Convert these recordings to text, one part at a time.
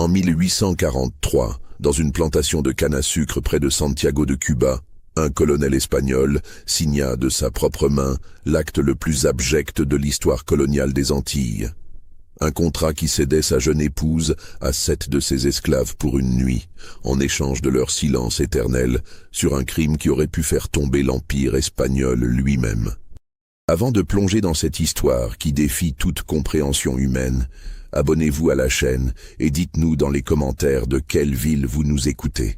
1843, dans une plantation de canne à sucre près de Santiago de Cuba, un colonel espagnol signa de sa propre main l'acte le plus abject de l'histoire coloniale des Antilles. Un contrat qui cédait sa jeune épouse à 7 de ses esclaves pour une nuit, en échange de leur silence éternel sur un crime qui aurait pu faire tomber l'Empire espagnol lui-même. Avant de plonger dans cette histoire qui défie toute compréhension humaine, abonnez-vous à la chaîne et dites-nous dans les commentaires de quelle ville vous nous écoutez.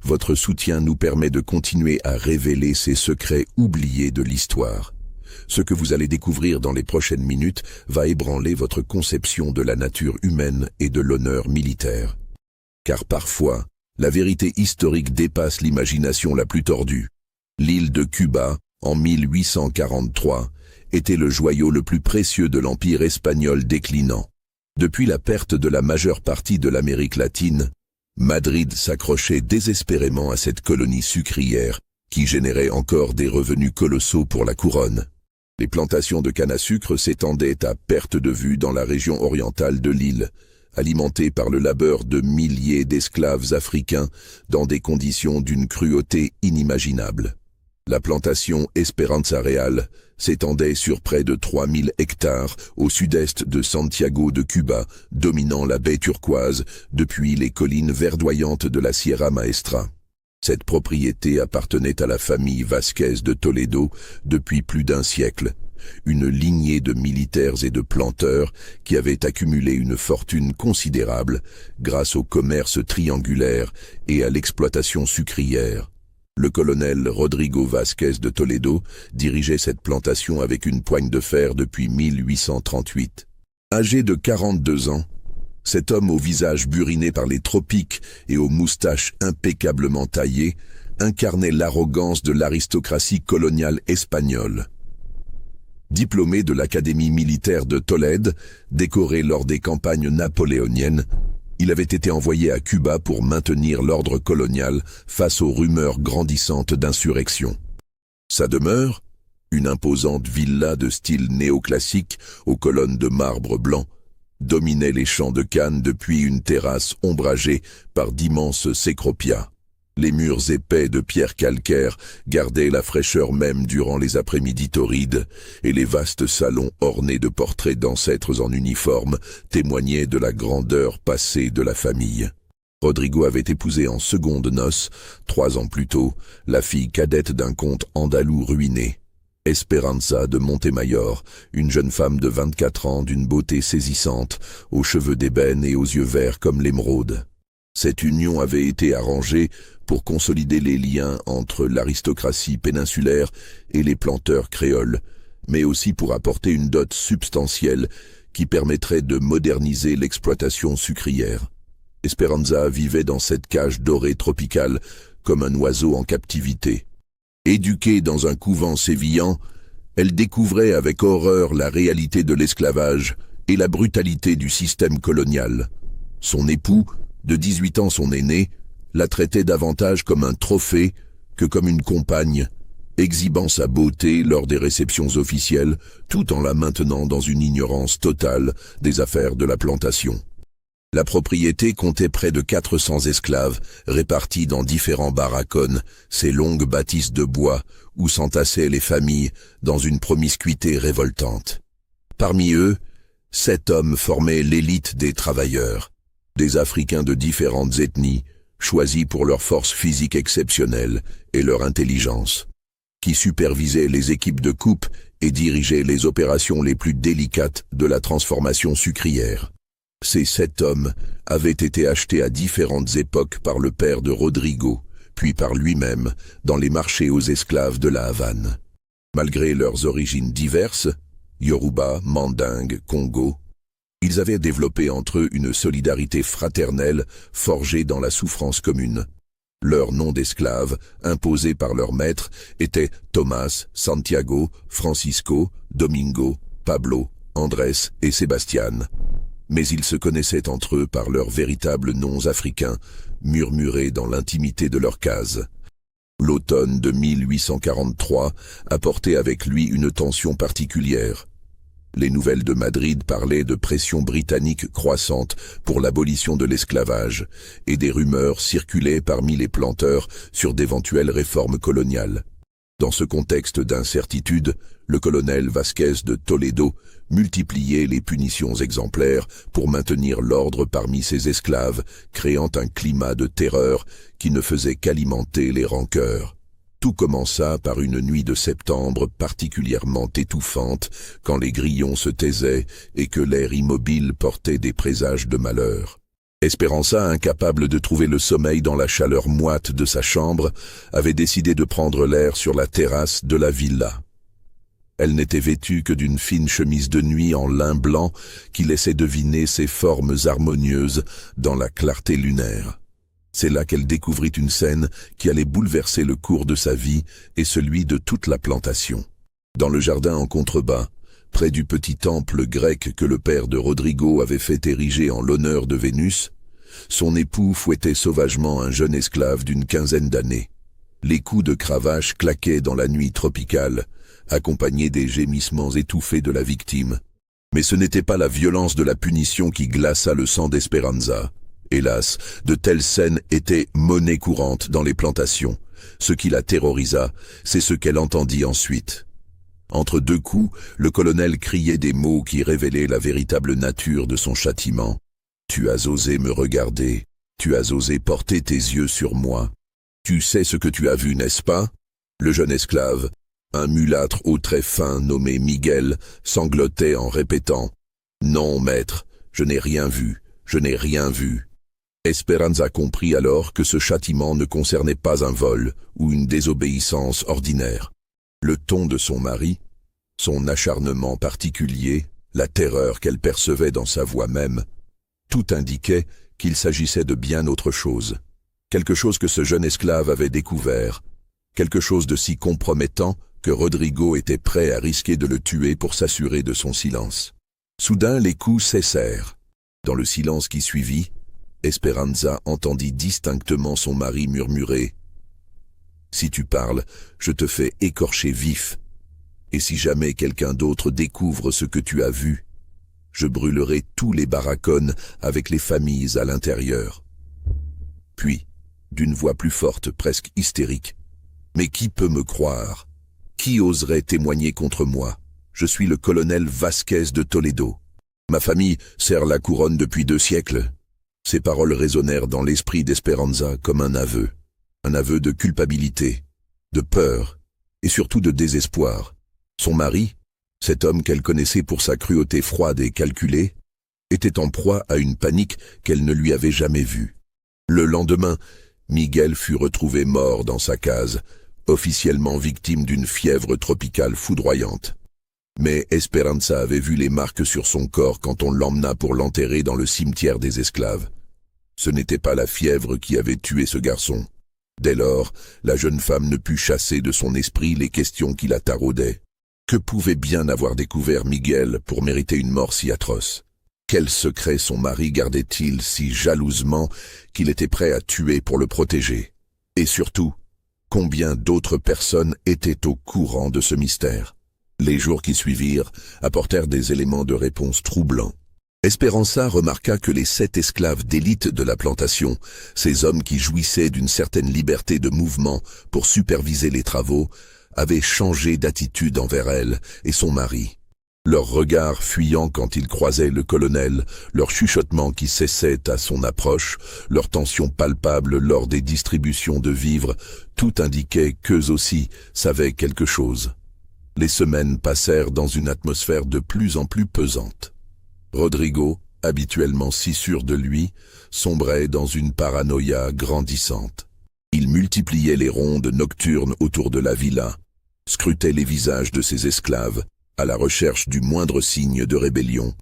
Votre soutien nous permet de continuer à révéler ces secrets oubliés de l'histoire. Ce que vous allez découvrir dans les prochaines minutes va ébranler votre conception de la nature humaine et de l'honneur militaire. Car parfois, la vérité historique dépasse l'imagination la plus tordue. L'île de Cuba, en 1843, était le joyau le plus précieux de l'Empire espagnol déclinant. Depuis la perte de la majeure partie de l'Amérique latine, Madrid s'accrochait désespérément à cette colonie sucrière qui générait encore des revenus colossaux pour la couronne. Les plantations de canne à sucre s'étendaient à perte de vue dans la région orientale de l'île, alimentées par le labeur de milliers d'esclaves africains dans des conditions d'une cruauté inimaginable. La plantation Esperanza Real s'étendait sur près de 3000 hectares au sud-est de Santiago de Cuba, dominant la baie turquoise depuis les collines verdoyantes de la Sierra Maestra. Cette propriété appartenait à la famille Vasquez de Toledo depuis plus d'un siècle, une lignée de militaires et de planteurs qui avaient accumulé une fortune considérable grâce au commerce triangulaire et à l'exploitation sucrière. Le colonel Rodrigo Vasquez de Toledo dirigeait cette plantation avec une poigne de fer depuis 1838. Âgé de 42 ans, cet homme au visage buriné par les tropiques et aux moustaches impeccablement taillées incarnait l'arrogance de l'aristocratie coloniale espagnole. Diplômé de l'Académie militaire de Tolède, décoré lors des campagnes napoléoniennes, il avait été envoyé à Cuba pour maintenir l'ordre colonial face aux rumeurs grandissantes d'insurrection. Sa demeure, une imposante villa de style néoclassique aux colonnes de marbre blanc, dominait les champs de canne depuis une terrasse ombragée par d'immenses cécropias. Les murs épais de pierre calcaire gardaient la fraîcheur même durant les après-midi torrides, et les vastes salons ornés de portraits d'ancêtres en uniforme témoignaient de la grandeur passée de la famille. Rodrigo avait épousé en secondes noces, 3 ans plus tôt, la fille cadette d'un comte andalou ruiné. Esperanza de Montemayor, une jeune femme de 24 ans d'une beauté saisissante, aux cheveux d'ébène et aux yeux verts comme l'émeraude. Cette union avait été arrangée pour consolider les liens entre l'aristocratie péninsulaire et les planteurs créoles, mais aussi pour apporter une dot substantielle qui permettrait de moderniser l'exploitation sucrière. Esperanza vivait dans cette cage dorée tropicale comme un oiseau en captivité. Éduquée dans un couvent sévillan, elle découvrait avec horreur la réalité de l'esclavage et la brutalité du système colonial. Son époux, de 18 ans son aîné, la traitait davantage comme un trophée que comme une compagne, exhibant sa beauté lors des réceptions officielles, tout en la maintenant dans une ignorance totale des affaires de la plantation. La propriété comptait près de 400 esclaves, répartis dans différents barracones, ces longues bâtisses de bois où s'entassaient les familles dans une promiscuité révoltante. Parmi eux, 7 hommes formaient l'élite des travailleurs, des Africains de différentes ethnies, choisis pour leur force physique exceptionnelle et leur intelligence, qui supervisaient les équipes de coupe et dirigeaient les opérations les plus délicates de la transformation sucrière. Ces 7 hommes avaient été achetés à différentes époques par le père de Rodrigo, puis par lui-même, dans les marchés aux esclaves de la Havane. Malgré leurs origines diverses, Yoruba, Mandingue, Congo, ils avaient développé entre eux une solidarité fraternelle forgée dans la souffrance commune. Leurs noms d'esclaves, imposés par leurs maîtres, étaient Thomas, Santiago, Francisco, Domingo, Pablo, Andrés et Sébastien. Mais ils se connaissaient entre eux par leurs véritables noms africains, murmurés dans l'intimité de leur case. L'automne de 1843 apportait avec lui une tension particulière. Les nouvelles de Madrid parlaient de pression britannique croissante pour l'abolition de l'esclavage, et des rumeurs circulaient parmi les planteurs sur d'éventuelles réformes coloniales. Dans ce contexte d'incertitude, le colonel Vasquez de Toledo multipliait les punitions exemplaires pour maintenir l'ordre parmi ses esclaves, créant un climat de terreur qui ne faisait qu'alimenter les rancœurs. Tout commença par une nuit de septembre particulièrement étouffante, quand les grillons se taisaient et que l'air immobile portait des présages de malheur. Esperanza, incapable de trouver le sommeil dans la chaleur moite de sa chambre, avait décidé de prendre l'air sur la terrasse de la villa. Elle n'était vêtue que d'une fine chemise de nuit en lin blanc qui laissait deviner ses formes harmonieuses dans la clarté lunaire. C'est là qu'elle découvrit une scène qui allait bouleverser le cours de sa vie et celui de toute la plantation. Dans le jardin en contrebas, près du petit temple grec que le père de Rodrigo avait fait ériger en l'honneur de Vénus, son époux fouettait sauvagement un jeune esclave d'une quinzaine d'années. Les coups de cravache claquaient dans la nuit tropicale, accompagnés des gémissements étouffés de la victime. Mais ce n'était pas la violence de la punition qui glaça le sang d'Esperanza. Hélas, de telles scènes étaient monnaie courante dans les plantations. Ce qui la terrorisa, c'est ce qu'elle entendit ensuite. Entre deux coups, le colonel criait des mots qui révélaient la véritable nature de son châtiment. « Tu as osé me regarder, tu as osé porter tes yeux sur moi. Tu sais ce que tu as vu, n'est-ce pas ?» Le jeune esclave, un mulâtre aux traits fins nommé Miguel, sanglotait en répétant « Non, maître, je n'ai rien vu, je n'ai rien vu. » Esperanza comprit alors que ce châtiment ne concernait pas un vol ou une désobéissance ordinaire. Le ton de son mari, son acharnement particulier, la terreur qu'elle percevait dans sa voix même, tout indiquait qu'il s'agissait de bien autre chose. Quelque chose que ce jeune esclave avait découvert, quelque chose de si compromettant que Rodrigo était prêt à risquer de le tuer pour s'assurer de son silence. Soudain, les coups cessèrent. Dans le silence qui suivit, Esperanza entendit distinctement son mari murmurer « Si tu parles, je te fais écorcher vif. Et si jamais quelqu'un d'autre découvre ce que tu as vu, je brûlerai tous les barracones avec les familles à l'intérieur. » Puis, d'une voix plus forte, presque hystérique, « Mais qui peut me croire? Qui oserait témoigner contre moi? Je suis le colonel Vasquez de Toledo. Ma famille sert la couronne depuis 2 siècles. » Ces paroles résonnèrent dans l'esprit d'Esperanza comme un aveu de culpabilité, de peur et surtout de désespoir. Son mari, cet homme qu'elle connaissait pour sa cruauté froide et calculée, était en proie à une panique qu'elle ne lui avait jamais vue. Le lendemain, Miguel fut retrouvé mort dans sa case, officiellement victime d'une fièvre tropicale foudroyante. Mais Esperanza avait vu les marques sur son corps quand on l'emmena pour l'enterrer dans le cimetière des esclaves. Ce n'était pas la fièvre qui avait tué ce garçon. Dès lors, la jeune femme ne put chasser de son esprit les questions qui la taraudaient. Que pouvait bien avoir découvert Miguel pour mériter une mort si atroce? Quel secret son mari gardait-il si jalousement qu'il était prêt à tuer pour le protéger? Et surtout, combien d'autres personnes étaient au courant de ce mystère? Les jours qui suivirent apportèrent des éléments de réponse troublants. Esperanza remarqua que les 7 esclaves d'élite de la plantation, ces hommes qui jouissaient d'une certaine liberté de mouvement pour superviser les travaux, avaient changé d'attitude envers elle et son mari. Leurs regards fuyants quand ils croisaient le colonel, leurs chuchotements qui cessaient à son approche, leurs tensions palpables lors des distributions de vivres, tout indiquait qu'eux aussi savaient quelque chose. Les semaines passèrent dans une atmosphère de plus en plus pesante. Rodrigo, habituellement si sûr de lui, sombrait dans une paranoïa grandissante. Il multipliait les rondes nocturnes autour de la villa, scrutait les visages de ses esclaves, à la recherche du moindre signe de rébellion,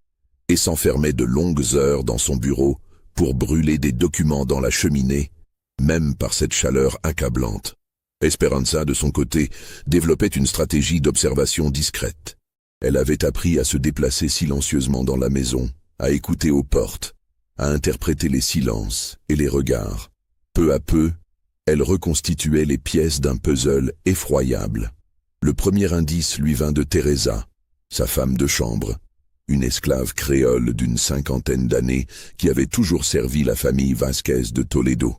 et s'enfermait de longues heures dans son bureau pour brûler des documents dans la cheminée, même par cette chaleur accablante. Esperanza, de son côté, développait une stratégie d'observation discrète. Elle avait appris à se déplacer silencieusement dans la maison, à écouter aux portes, à interpréter les silences et les regards. Peu à peu, elle reconstituait les pièces d'un puzzle effroyable. Le premier indice lui vint de Teresa, Sa femme de chambre, une esclave créole d'une 50aine d'années qui avait toujours servi la famille Vasquez de Toledo.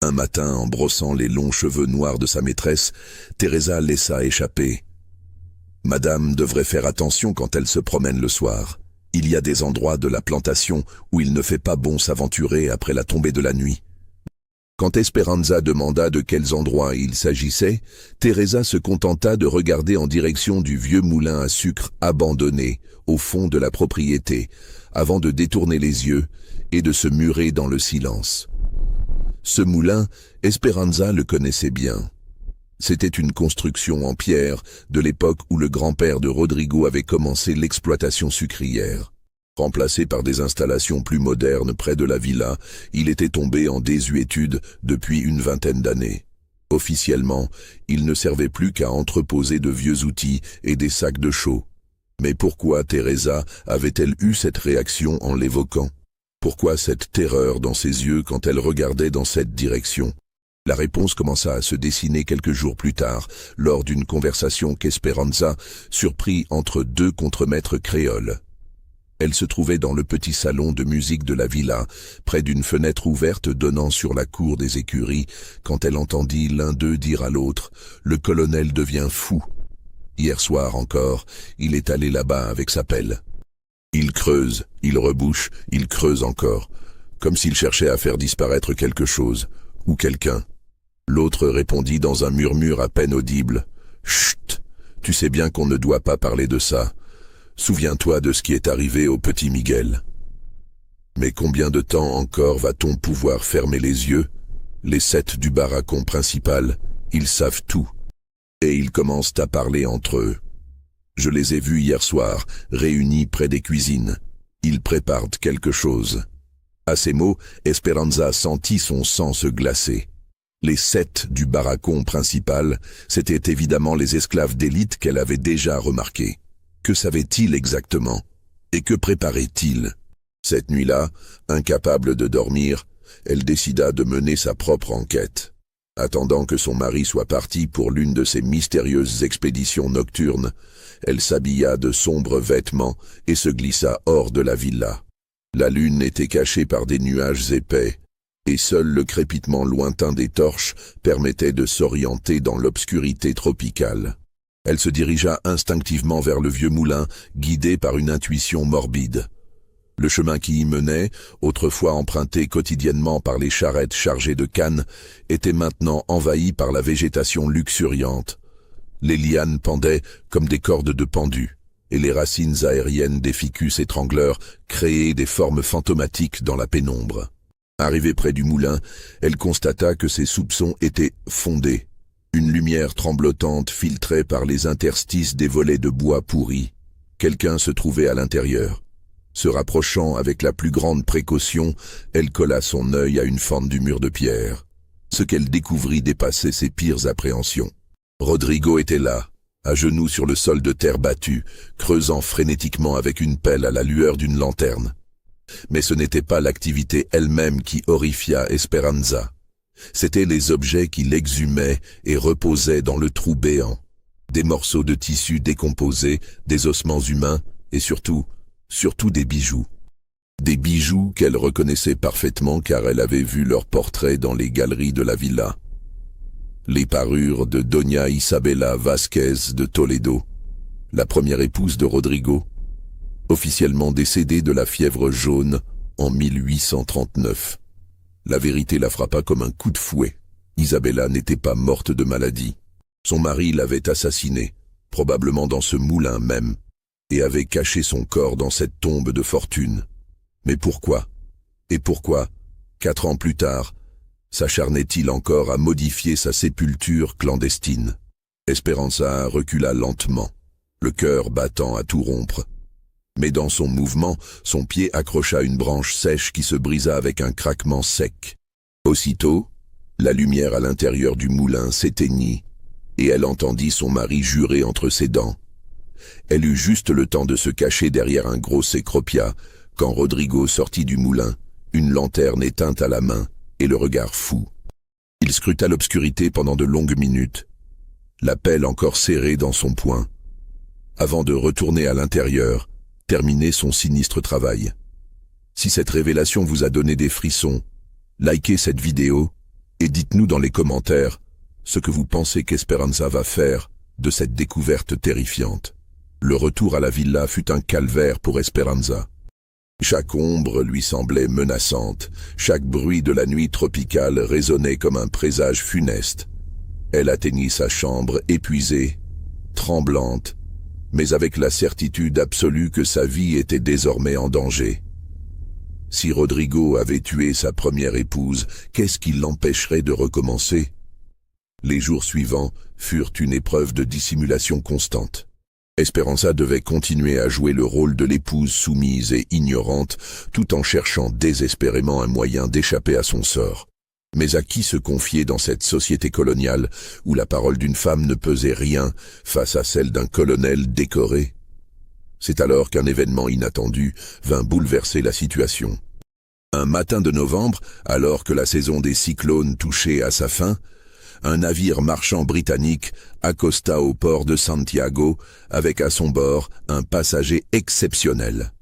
Un matin, en brossant les longs cheveux noirs de sa maîtresse, Teresa laissa échapper: « Madame devrait faire attention quand elle se promène le soir. Il y a des endroits de la plantation où il ne fait pas bon s'aventurer après la tombée de la nuit. » Quand Esperanza demanda de quels endroits il s'agissait, Teresa se contenta de regarder en direction du vieux moulin à sucre abandonné au fond de la propriété, avant de détourner les yeux et de se murer dans le silence. Ce moulin, Esperanza le connaissait bien. C'était une construction en pierre de l'époque où le grand-père de Rodrigo avait commencé l'exploitation sucrière. Remplacé par des installations plus modernes près de la villa, il était tombé en désuétude depuis une vingtaine d'années. Officiellement, il ne servait plus qu'à entreposer de vieux outils et des sacs de chaux. Mais pourquoi Teresa avait-elle eu cette réaction en l'évoquant? Pourquoi cette terreur dans ses yeux quand elle regardait dans cette direction? La réponse commença à se dessiner quelques jours plus tard, lors d'une conversation qu'Esperanza surprit entre deux contremaîtres créoles. Elle se trouvait dans le petit salon de musique de la villa, près d'une fenêtre ouverte donnant sur la cour des écuries, quand elle entendit l'un d'eux dire à l'autre: « Le colonel devient fou. Hier soir encore, il est allé là-bas avec sa pelle. Il creuse, il rebouche, il creuse encore, comme s'il cherchait à faire disparaître quelque chose, ou quelqu'un. » L'autre répondit dans un murmure à peine audible: « Chut, tu sais bien qu'on ne doit pas parler de ça. Souviens-toi de ce qui est arrivé au petit Miguel. » Mais combien de temps encore va-t-on pouvoir fermer les yeux? Les 7 du barracon principal, ils savent tout. Et ils commencent à parler entre eux. Je les ai vus hier soir, réunis près des cuisines. Ils préparent quelque chose. À ces mots, Esperanza sentit son sang se glacer. Les 7 du barracon principal, c'étaient évidemment les esclaves d'élite qu'elle avait déjà remarqués. Que savaient-ils exactement? Et que préparaient-ils? Cette nuit-là, incapable de dormir, elle décida de mener sa propre enquête. Attendant que son mari soit parti pour l'une de ses mystérieuses expéditions nocturnes, elle s'habilla de sombres vêtements et se glissa hors de la villa. La lune était cachée par des nuages épais, et seul le crépitement lointain des torches permettait de s'orienter dans l'obscurité tropicale. Elle se dirigea instinctivement vers le vieux moulin, guidée par une intuition morbide. Le chemin qui y menait, autrefois emprunté quotidiennement par les charrettes chargées de cannes, était maintenant envahi par la végétation luxuriante. Les lianes pendaient comme des cordes de pendus, et les racines aériennes des ficus étrangleurs créaient des formes fantomatiques dans la pénombre. Arrivée près du moulin, elle constata que ses soupçons étaient fondés. Une lumière tremblotante filtrait par les interstices des volets de bois pourris. Quelqu'un se trouvait à l'intérieur. Se rapprochant avec la plus grande précaution, elle colla son œil à une fente du mur de pierre. Ce qu'elle découvrit dépassait ses pires appréhensions. Rodrigo était là, à genoux sur le sol de terre battue, creusant frénétiquement avec une pelle à la lueur d'une lanterne. Mais ce n'était pas l'activité elle-même qui horrifia Esperanza. C'étaient les objets qui l'exhumaient et reposaient dans le trou béant. Des morceaux de tissu décomposés, des ossements humains et surtout des bijoux. Des bijoux qu'elle reconnaissait parfaitement car elle avait vu leurs portraits dans les galeries de la villa. Les parures de Doña Isabela Vasquez de Toledo, la première épouse de Rodrigo, officiellement décédée de la fièvre jaune en 1839. La vérité la frappa comme un coup de fouet. Isabella n'était pas morte de maladie. Son mari l'avait assassinée, probablement dans ce moulin même, et avait caché son corps dans cette tombe de fortune. Mais pourquoi? Et pourquoi, 4 ans plus tard, s'acharnait-il encore à modifier sa sépulture clandestine? Esperanza recula lentement, le cœur battant à tout rompre. Mais dans son mouvement, son pied accrocha une branche sèche qui se brisa avec un craquement sec. Aussitôt, la lumière à l'intérieur du moulin s'éteignit, et elle entendit son mari jurer entre ses dents. Elle eut juste le temps de se cacher derrière un gros cécropia, quand Rodrigo sortit du moulin, une lanterne éteinte à la main, et le regard fou. Il scruta l'obscurité pendant de longues minutes, la pelle encore serrée dans son poing. avant de retourner à l'intérieur, terminer son sinistre travail. Si cette révélation vous a donné des frissons, likez cette vidéo et dites-nous dans les commentaires ce que vous pensez qu'Esperanza va faire de cette découverte terrifiante. Le retour à la villa fut un calvaire pour Esperanza. Chaque ombre lui semblait menaçante, chaque bruit de la nuit tropicale résonnait comme un présage funeste. Elle atteignit sa chambre épuisée, tremblante, mais avec la certitude absolue que sa vie était désormais en danger. Si Rodrigo avait tué sa première épouse, qu'est-ce qui l'empêcherait de recommencer? Les jours suivants furent une épreuve de dissimulation constante. Esperanza devait continuer à jouer le rôle de l'épouse soumise et ignorante, tout en cherchant désespérément un moyen d'échapper à son sort. Mais à qui se confier dans cette société coloniale où la parole d'une femme ne pesait rien face à celle d'un colonel décoré? C'est alors qu'un événement inattendu vint bouleverser la situation. Un matin de novembre, alors que la saison des cyclones touchait à sa fin, un navire marchand britannique accosta au port de Santiago avec à son bord un passager exceptionnel.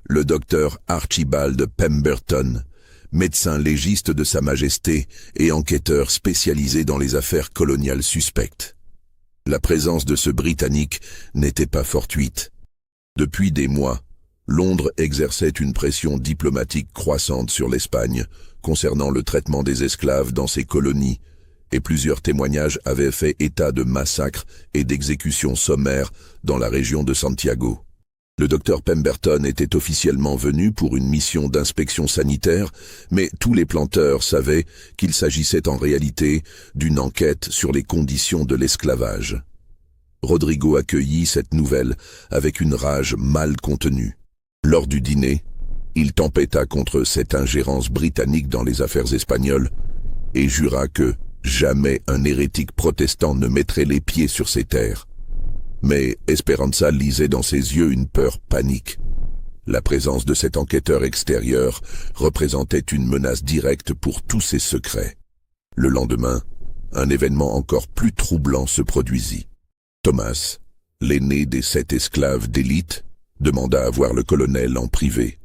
Le docteur Archibald Pemberton, médecin légiste de Sa Majesté et enquêteur spécialisé dans les affaires coloniales suspectes. La présence de ce Britannique n'était pas fortuite. Depuis des mois, Londres exerçait une pression diplomatique croissante sur l'Espagne concernant le traitement des esclaves dans ses colonies, et plusieurs témoignages avaient fait état de massacres et d'exécutions sommaires dans la région de Santiago. Le docteur Pemberton était officiellement venu pour une mission d'inspection sanitaire, mais tous les planteurs savaient qu'il s'agissait en réalité d'une enquête sur les conditions de l'esclavage. Rodrigo accueillit cette nouvelle avec une rage mal contenue. Lors du dîner, il tempêta contre cette ingérence britannique dans les affaires espagnoles et jura que jamais un hérétique protestant ne mettrait les pieds sur ces terres. Mais Esperanza lisait dans ses yeux une peur panique. La présence de cet enquêteur extérieur représentait une menace directe pour tous ses secrets. Le lendemain, un événement encore plus troublant se produisit. Thomas, l'aîné des 7 esclaves d'élite, demanda à voir le colonel en privé.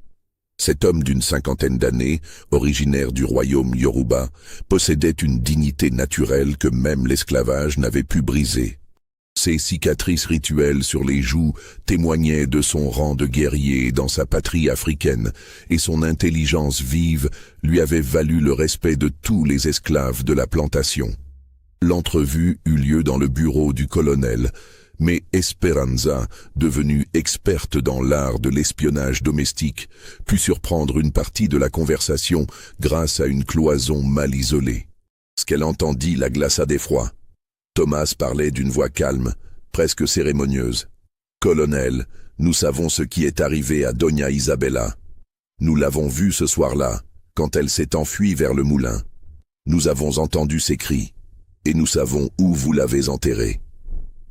Cet homme d'une 50aine d'années, originaire du royaume Yoruba, possédait une dignité naturelle que même l'esclavage n'avait pu briser. Ses cicatrices rituelles sur les joues témoignaient de son rang de guerrier dans sa patrie africaine, et son intelligence vive lui avait valu le respect de tous les esclaves de la plantation. L'entrevue eut lieu dans le bureau du colonel, mais Esperanza, devenue experte dans l'art de l'espionnage domestique, put surprendre une partie de la conversation grâce à une cloison mal isolée. Ce qu'elle entendit la glaça d'effroi. Thomas parlait d'une voix calme, presque cérémonieuse. « Colonel, nous savons ce qui est arrivé à Doña Isabella. Nous l'avons vue ce soir-là, quand elle s'est enfuie vers le moulin. Nous avons entendu ses cris, et nous savons où vous l'avez enterrée. »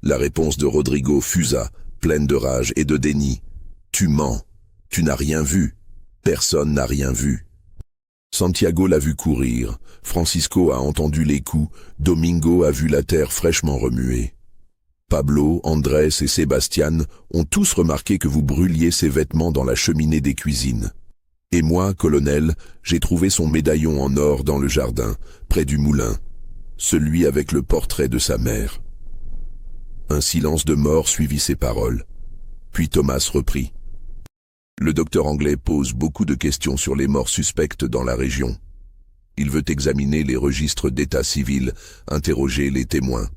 La réponse de Rodrigo fusa, pleine de rage et de déni. « Tu mens, tu n'as rien vu, personne n'a rien vu. » Santiago l'a vu courir, Francisco a entendu les coups, Domingo a vu la terre fraîchement remuée. Pablo, Andrés et Sébastien ont tous remarqué que vous brûliez ses vêtements dans la cheminée des cuisines. Et moi, colonel, j'ai trouvé son médaillon en or dans le jardin, près du moulin, celui avec le portrait de sa mère. Un silence de mort suivit ces paroles. Puis Thomas reprit. Le docteur anglais pose beaucoup de questions sur les morts suspectes dans la région. Il veut examiner les registres d'état civil, interroger les témoins.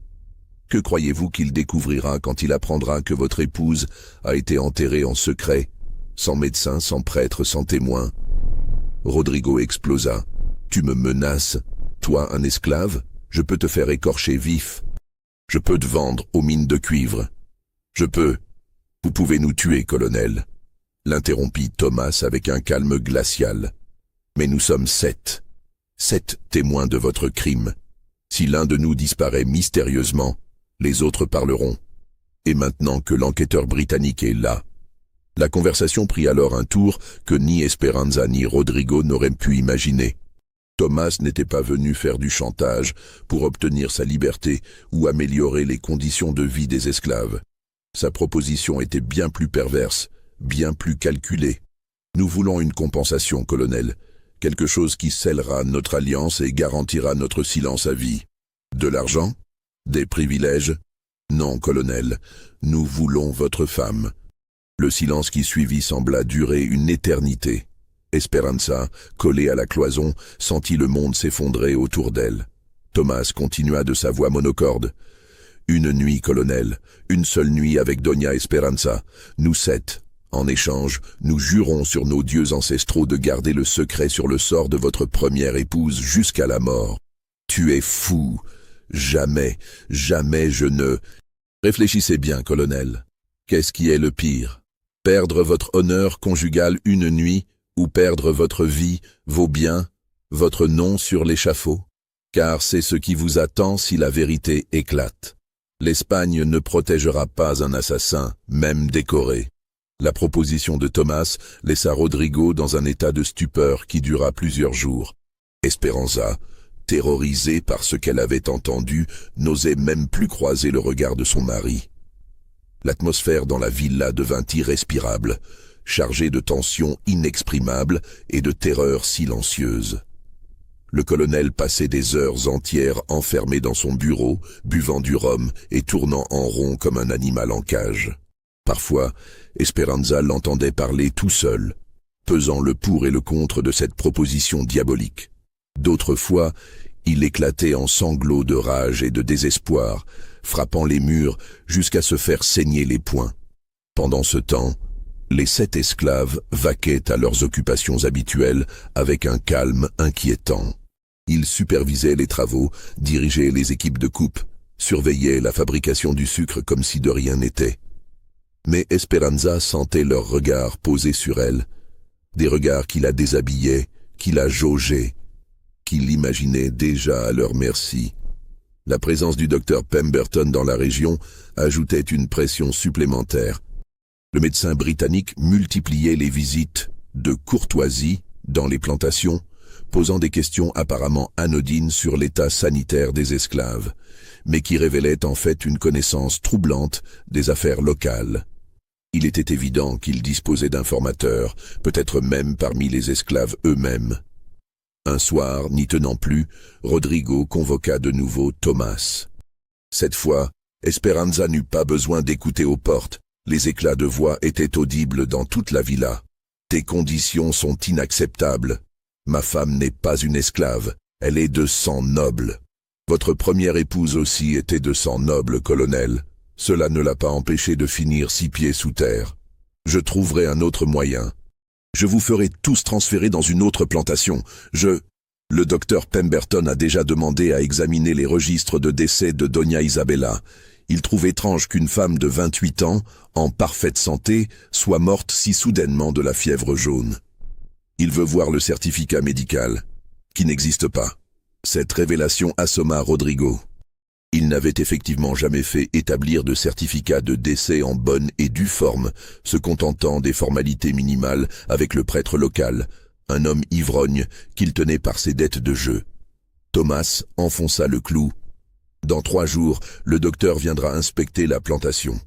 Que croyez-vous qu'il découvrira quand il apprendra que votre épouse a été enterrée en secret, sans médecin, sans prêtre, sans témoin? Rodrigo explosa. Tu me menaces? Toi, un esclave? Je peux te faire écorcher vif. Je peux te vendre aux mines de cuivre. Je peux. Vous pouvez nous tuer, colonel. L'interrompit Thomas avec un calme glacial. Mais nous sommes 7. 7 témoins de votre crime. Si l'un de nous disparaît mystérieusement, les autres parleront. Et maintenant que l'enquêteur britannique est là. La conversation prit alors un tour que ni Esperanza ni Rodrigo n'auraient pu imaginer. Thomas n'était pas venu faire du chantage pour obtenir sa liberté ou améliorer les conditions de vie des esclaves. Sa proposition était bien plus perverse, bien plus calculée. Nous voulons une compensation, colonel. Quelque chose qui scellera notre alliance et garantira notre silence à vie. De l'argent? Des privilèges? Non, colonel, nous voulons votre femme. Le silence qui suivit sembla durer une éternité. Esperanza, collée à la cloison, sentit le monde s'effondrer autour d'elle. Thomas continua de sa voix monocorde. Une nuit, colonel, une seule nuit avec Doña Esperanza, nous 7. En échange, nous jurons sur nos dieux ancestraux de garder le secret sur le sort de votre première épouse jusqu'à la mort. Tu es fou. Jamais, jamais je ne... Réfléchissez bien, colonel. Qu'est-ce qui est le pire? Perdre votre honneur conjugal une nuit ou perdre votre vie, vos biens, votre nom sur l'échafaud? Car c'est ce qui vous attend si la vérité éclate. L'Espagne ne protégera pas un assassin, même décoré. La proposition de Thomas laissa Rodrigo dans un état de stupeur qui dura plusieurs jours. Esperanza, terrorisée par ce qu'elle avait entendu, n'osait même plus croiser le regard de son mari. L'atmosphère dans la villa devint irrespirable, chargée de tensions inexprimables et de terreurs silencieuses. Le colonel passait des heures entières enfermé dans son bureau, buvant du rhum et tournant en rond comme un animal en cage. Parfois, Esperanza l'entendait parler tout seul, pesant le pour et le contre de cette proposition diabolique. D'autres fois, il éclatait en sanglots de rage et de désespoir, frappant les murs jusqu'à se faire saigner les poings. Pendant ce temps, les 7 esclaves vaquaient à leurs occupations habituelles avec un calme inquiétant. Ils supervisaient les travaux, dirigeaient les équipes de coupe, surveillaient la fabrication du sucre comme si de rien n'était. Mais Esperanza sentait leurs regards posés sur elle, des regards qui la déshabillaient, qui la jaugeaient, qui l'imaginaient déjà à leur merci. La présence du docteur Pemberton dans la région ajoutait une pression supplémentaire. Le médecin britannique multipliait les visites de courtoisie dans les plantations, posant des questions apparemment anodines sur l'état sanitaire des esclaves, mais qui révélaient en fait une connaissance troublante des affaires locales. Il était évident qu'il disposait d'informateurs, peut-être même parmi les esclaves eux-mêmes. Un soir, n'y tenant plus, Rodrigo convoqua de nouveau Thomas. Cette fois, Esperanza n'eut pas besoin d'écouter aux portes. Les éclats de voix étaient audibles dans toute la villa. « Tes conditions sont inacceptables. Ma femme n'est pas une esclave, elle est de sang noble. Votre première épouse aussi était de sang noble, colonel. Cela ne l'a pas empêché de finir 6 pieds sous terre. Je trouverai un autre moyen. Je vous ferai tous transférer dans une autre plantation. Le docteur Pemberton a déjà demandé à examiner les registres de décès de Doña Isabella. Il trouve étrange qu'une femme de 28 ans, en parfaite santé, soit morte si soudainement de la fièvre jaune. Il veut voir le certificat médical, qui n'existe pas. » Cette révélation assomma Rodrigo. Il n'avait effectivement jamais fait établir de certificat de décès en bonne et due forme, se contentant des formalités minimales avec le prêtre local, un homme ivrogne qu'il tenait par ses dettes de jeu. Thomas enfonça le clou. « Dans 3 jours, le docteur viendra inspecter la plantation.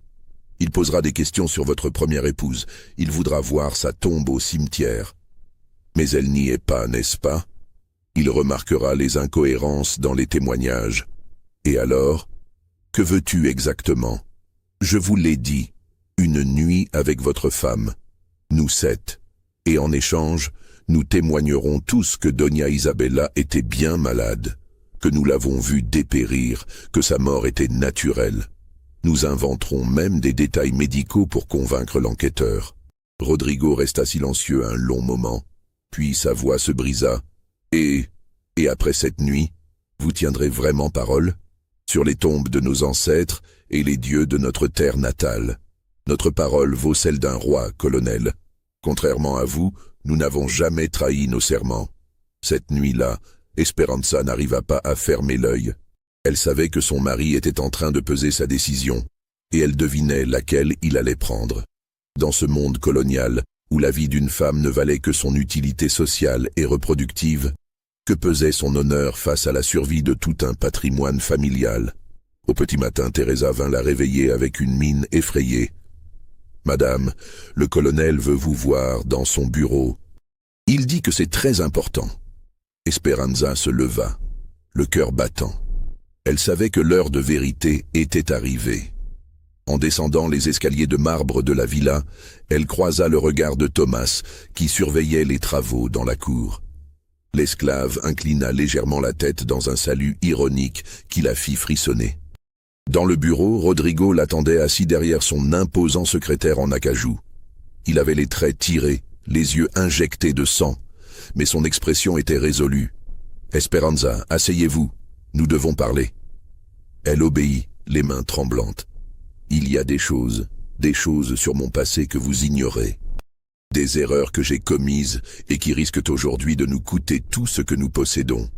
Il posera des questions sur votre première épouse. Il voudra voir sa tombe au cimetière. Mais elle n'y est pas, n'est-ce pas? Il remarquera les incohérences dans les témoignages. Et alors, que veux-tu exactement? Je vous l'ai dit, une nuit avec votre femme, nous 7. Et en échange, nous témoignerons tous que Doña Isabella était bien malade, que nous l'avons vue dépérir, que sa mort était naturelle. Nous inventerons même des détails médicaux pour convaincre l'enquêteur. » Rodrigo resta silencieux un long moment, puis sa voix se brisa. « Et après cette nuit, vous tiendrez vraiment parole sur les tombes de nos ancêtres et les dieux de notre terre natale. Notre parole vaut celle d'un roi, colonel. Contrairement à vous, nous n'avons jamais trahi nos serments. » Cette nuit-là, Esperanza n'arriva pas à fermer l'œil. Elle savait que son mari était en train de peser sa décision, et elle devinait laquelle il allait prendre. Dans ce monde colonial, où la vie d'une femme ne valait que son utilité sociale et reproductive, que pesait son honneur face à la survie de tout un patrimoine familial? Au petit matin, Teresa vint la réveiller avec une mine effrayée. « Madame, le colonel veut vous voir dans son bureau. Il dit que c'est très important. » Esperanza se leva, le cœur battant. Elle savait que l'heure de vérité était arrivée. En descendant les escaliers de marbre de la villa, elle croisa le regard de Thomas, qui surveillait les travaux dans la cour. L'esclave inclina légèrement la tête dans un salut ironique qui la fit frissonner. Dans le bureau, Rodrigo l'attendait assis derrière son imposant secrétaire en acajou. Il avait les traits tirés, les yeux injectés de sang, mais son expression était résolue. « Esperanza, asseyez-vous, nous devons parler. » Elle obéit, les mains tremblantes. « Il y a des choses sur mon passé que vous ignorez. Des erreurs que j'ai commises et qui risquent aujourd'hui de nous coûter tout ce que nous possédons. »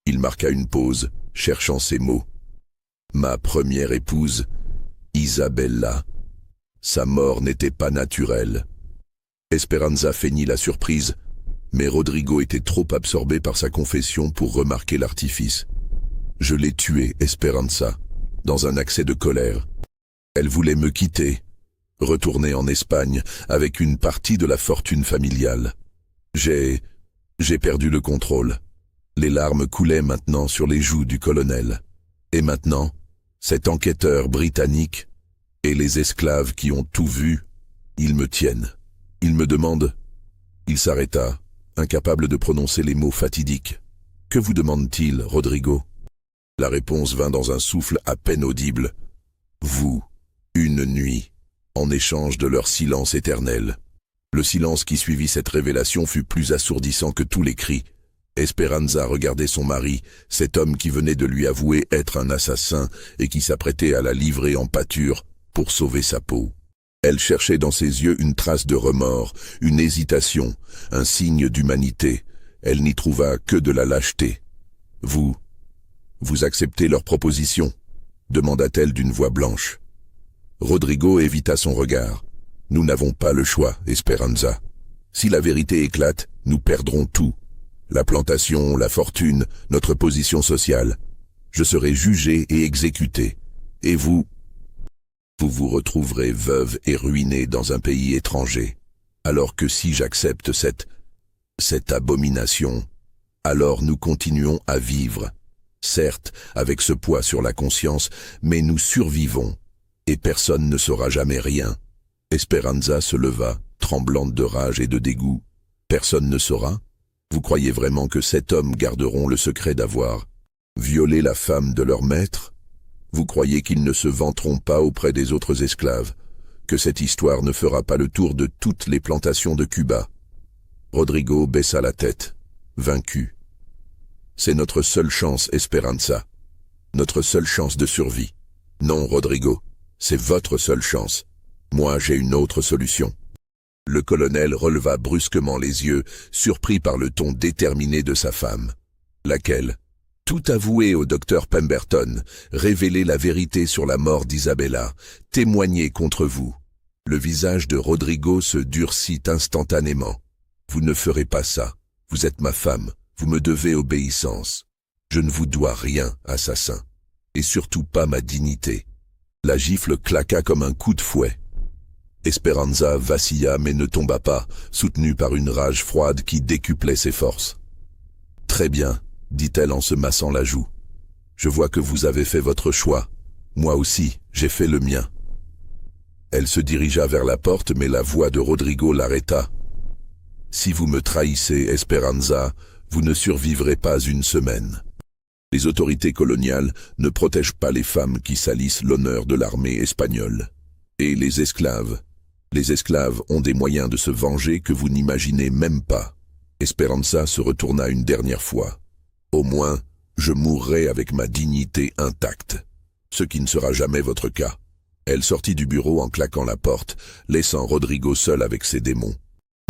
Il marqua une pause, cherchant ses mots. « Ma première épouse, Isabella. Sa mort n'était pas naturelle. » Esperanza feignit la surprise, mais Rodrigo était trop absorbé par sa confession pour remarquer l'artifice. « Je l'ai tuée, Esperanza, dans un accès de colère. Elle voulait me quitter, retourner en Espagne avec une partie de la fortune familiale. J'ai perdu le contrôle. Les larmes coulaient maintenant sur les joues du colonel. Et maintenant, cet enquêteur britannique et les esclaves qui ont tout vu, ils me tiennent. Ils me demandent... » Il s'arrêta, incapable de prononcer les mots fatidiques. « Que vous demande-t-il, Rodrigo ?» La réponse vint dans un souffle à peine audible. « Vous, une nuit, en échange de leur silence éternel. » Le silence qui suivit cette révélation fut plus assourdissant que tous les cris. Esperanza regardait son mari, cet homme qui venait de lui avouer être un assassin et qui s'apprêtait à la livrer en pâture pour sauver sa peau. Elle cherchait dans ses yeux une trace de remords, une hésitation, un signe d'humanité. Elle n'y trouva que de la lâcheté. « Vous acceptez leur proposition ?» demanda-t-elle d'une voix blanche. Rodrigo évita son regard. « Nous n'avons pas le choix, Esperanza. Si la vérité éclate, nous perdrons tout. La plantation, la fortune, notre position sociale. Je serai jugé et exécuté. Et vous vous retrouverez veuve et ruinée dans un pays étranger. Alors que si j'accepte cette abomination, alors nous continuons à vivre. Certes, avec ce poids sur la conscience, mais nous survivons. Et personne ne saura jamais rien. » Esperanza se leva, tremblante de rage et de dégoût. « Personne ne saura ? Vous croyez vraiment que 7 hommes garderont le secret d'avoir violé la femme de leur maître ? Vous croyez qu'ils ne se vanteront pas auprès des autres esclaves, que cette histoire ne fera pas le tour de toutes les plantations de Cuba ?» Rodrigo baissa la tête, vaincu. « C'est notre seule chance, Esperanza. Notre seule chance de survie. Non, Rodrigo, c'est votre seule chance. Moi, j'ai une autre solution. » Le colonel releva brusquement les yeux, surpris par le ton déterminé de sa femme. « Laquelle ? » ?»« Tout avouer au docteur Pemberton, révéler la vérité sur la mort d'Isabella, témoigner contre vous. » Le visage de Rodrigo se durcit instantanément. « Vous ne ferez pas ça. Vous êtes ma femme. Vous me devez obéissance. Je ne vous dois rien, assassin. Et surtout pas ma dignité. » La gifle claqua comme un coup de fouet. Esperanza vacilla mais ne tomba pas, soutenue par une rage froide qui décuplait ses forces. « Très bien, » dit-elle en se massant la joue. « Je vois que vous avez fait votre choix. Moi aussi, j'ai fait le mien. » Elle se dirigea vers la porte, mais la voix de Rodrigo l'arrêta. « Si vous me trahissez, Esperanza, vous ne survivrez pas une semaine. Les autorités coloniales ne protègent pas les femmes qui salissent l'honneur de l'armée espagnole. Et les esclaves ont des moyens de se venger que vous n'imaginez même pas. » Esperanza se retourna une dernière fois. « Au moins, je mourrai avec ma dignité intacte, ce qui ne sera jamais votre cas. » Elle sortit du bureau en claquant la porte, laissant Rodrigo seul avec ses démons.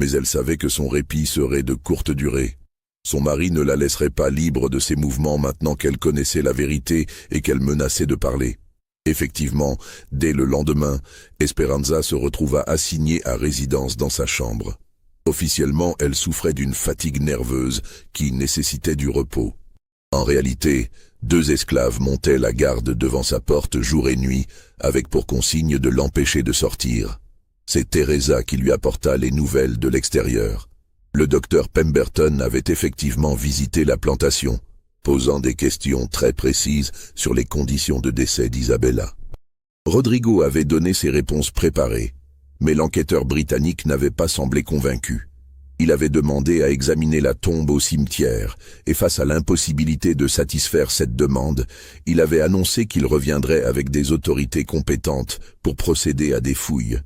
Mais elle savait que son répit serait de courte durée. Son mari ne la laisserait pas libre de ses mouvements maintenant qu'elle connaissait la vérité et qu'elle menaçait de parler. Effectivement, dès le lendemain, Esperanza se retrouva assignée à résidence dans sa chambre. Officiellement, elle souffrait d'une fatigue nerveuse qui nécessitait du repos. En réalité, 2 esclaves montaient la garde devant sa porte jour et nuit, avec pour consigne de l'empêcher de sortir. C'est Teresa qui lui apporta les nouvelles de l'extérieur. Le docteur Pemberton avait effectivement visité la plantation, posant des questions très précises sur les conditions de décès d'Isabella. Rodrigo avait donné ses réponses préparées, mais l'enquêteur britannique n'avait pas semblé convaincu. Il avait demandé à examiner la tombe au cimetière, et face à l'impossibilité de satisfaire cette demande, il avait annoncé qu'il reviendrait avec des autorités compétentes pour procéder à des fouilles.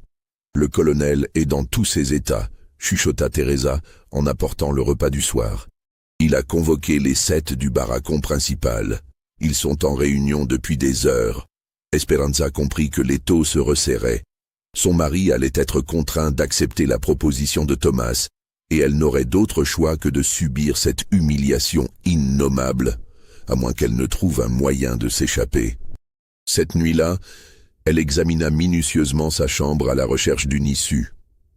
Le colonel est dans tous ses états, chuchota Teresa en apportant le repas du soir. Il a convoqué les 7 du barracon principal. Ils sont en réunion depuis des heures. Esperanza comprit que l'étau se resserrait. Son mari allait être contraint d'accepter la proposition de Thomas, et elle n'aurait d'autre choix que de subir cette humiliation innommable, à moins qu'elle ne trouve un moyen de s'échapper. Cette nuit-là, elle examina minutieusement sa chambre à la recherche d'une issue.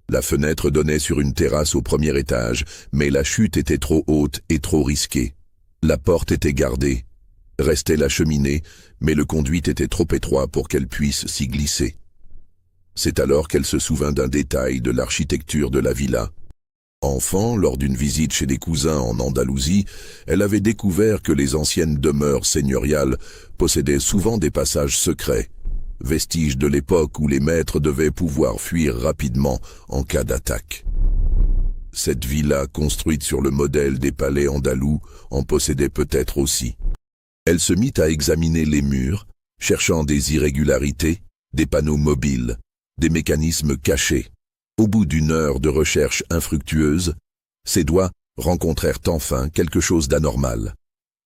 La fenêtre donnait sur une terrasse au premier étage, mais la chute était trop haute et trop risquée. La porte était gardée. Restait la cheminée, mais le conduit était trop étroit pour qu'elle puisse s'y glisser. C'est alors qu'elle se souvint d'un détail de l'architecture de la villa. Enfant, lors d'une visite chez des cousins en Andalousie, elle avait découvert que les anciennes demeures seigneuriales possédaient souvent des passages secrets, vestiges de l'époque où les maîtres devaient pouvoir fuir rapidement en cas d'attaque. Cette villa, construite sur le modèle des palais andalous, en possédait peut-être aussi. Elle se mit à examiner les murs, cherchant des irrégularités, des panneaux mobiles, des mécanismes cachés. Au bout d'une heure de recherche infructueuse, ses doigts rencontrèrent enfin quelque chose d'anormal.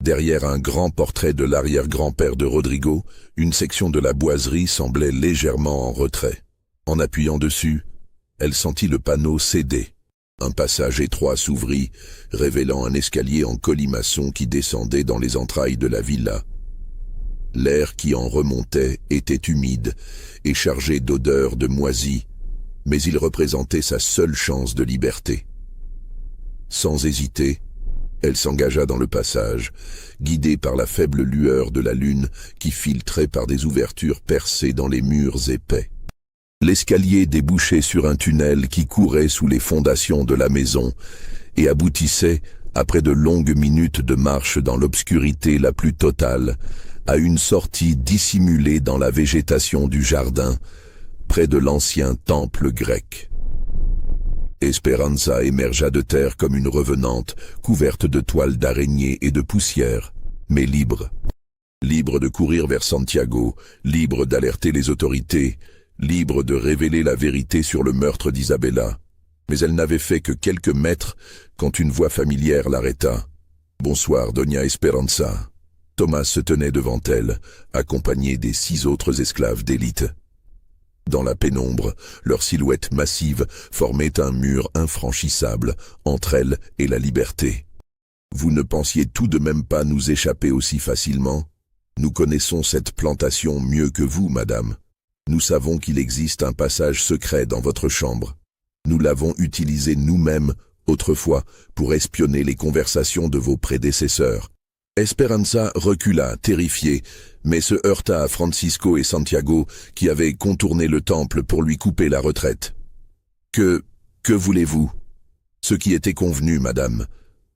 Derrière un grand portrait de l'arrière-grand-père de Rodrigo, une section de la boiserie semblait légèrement en retrait. En appuyant dessus, elle sentit le panneau céder. Un passage étroit s'ouvrit, révélant un escalier en colimaçon qui descendait dans les entrailles de la villa. L'air qui en remontait était humide et chargé d'odeurs de moisie, mais il représentait sa seule chance de liberté. Sans hésiter, elle s'engagea dans le passage, guidée par la faible lueur de la lune qui filtrait par des ouvertures percées dans les murs épais. L'escalier débouchait sur un tunnel qui courait sous les fondations de la maison et aboutissait, après de longues minutes de marche dans l'obscurité la plus totale, à une sortie dissimulée dans la végétation du jardin, près de l'ancien temple grec. Esperanza émergea de terre comme une revenante, couverte de toiles d'araignée et de poussière, mais libre. Libre de courir vers Santiago, libre d'alerter les autorités, libre de révéler la vérité sur le meurtre d'Isabella. Mais elle n'avait fait que quelques mètres quand une voix familière l'arrêta. « Bonsoir, Doña Esperanza ». Thomas se tenait devant elle, accompagné des 6 autres esclaves d'élite. Dans la pénombre, leurs silhouettes massives formaient un mur infranchissable entre elle et la liberté. « Vous ne pensiez tout de même pas nous échapper aussi facilement? Nous connaissons cette plantation mieux que vous, madame. Nous savons qu'il existe un passage secret dans votre chambre. Nous l'avons utilisé nous-mêmes, autrefois, pour espionner les conversations de vos prédécesseurs. » Esperanza recula, terrifiée, mais se heurta à Francisco et Santiago, qui avaient contourné le temple pour lui couper la retraite. « Que voulez-vous ?»« Ce qui était convenu, madame.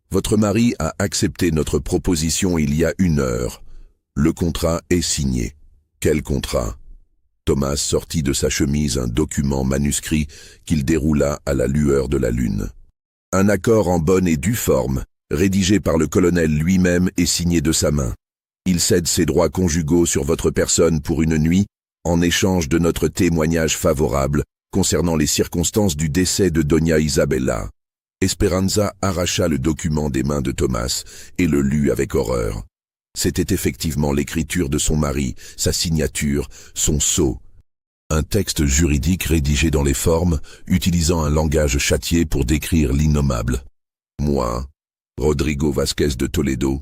Votre mari a accepté notre proposition il y a 1 heure. Le contrat est signé. » « Quel contrat ?» Thomas sortit de sa chemise un document manuscrit qu'il déroula à la lueur de la lune. « Un accord en bonne et due forme, rédigé par le colonel lui-même et signé de sa main. Il cède ses droits conjugaux sur votre personne pour 1 nuit, en échange de notre témoignage favorable concernant les circonstances du décès de Doña Isabella. » Esperanza arracha le document des mains de Thomas et le lut avec horreur. C'était effectivement l'écriture de son mari, sa signature, son sceau. Un texte juridique rédigé dans les formes, utilisant un langage châtié pour décrire l'innommable. Moi, Rodrigo Vasquez de Toledo,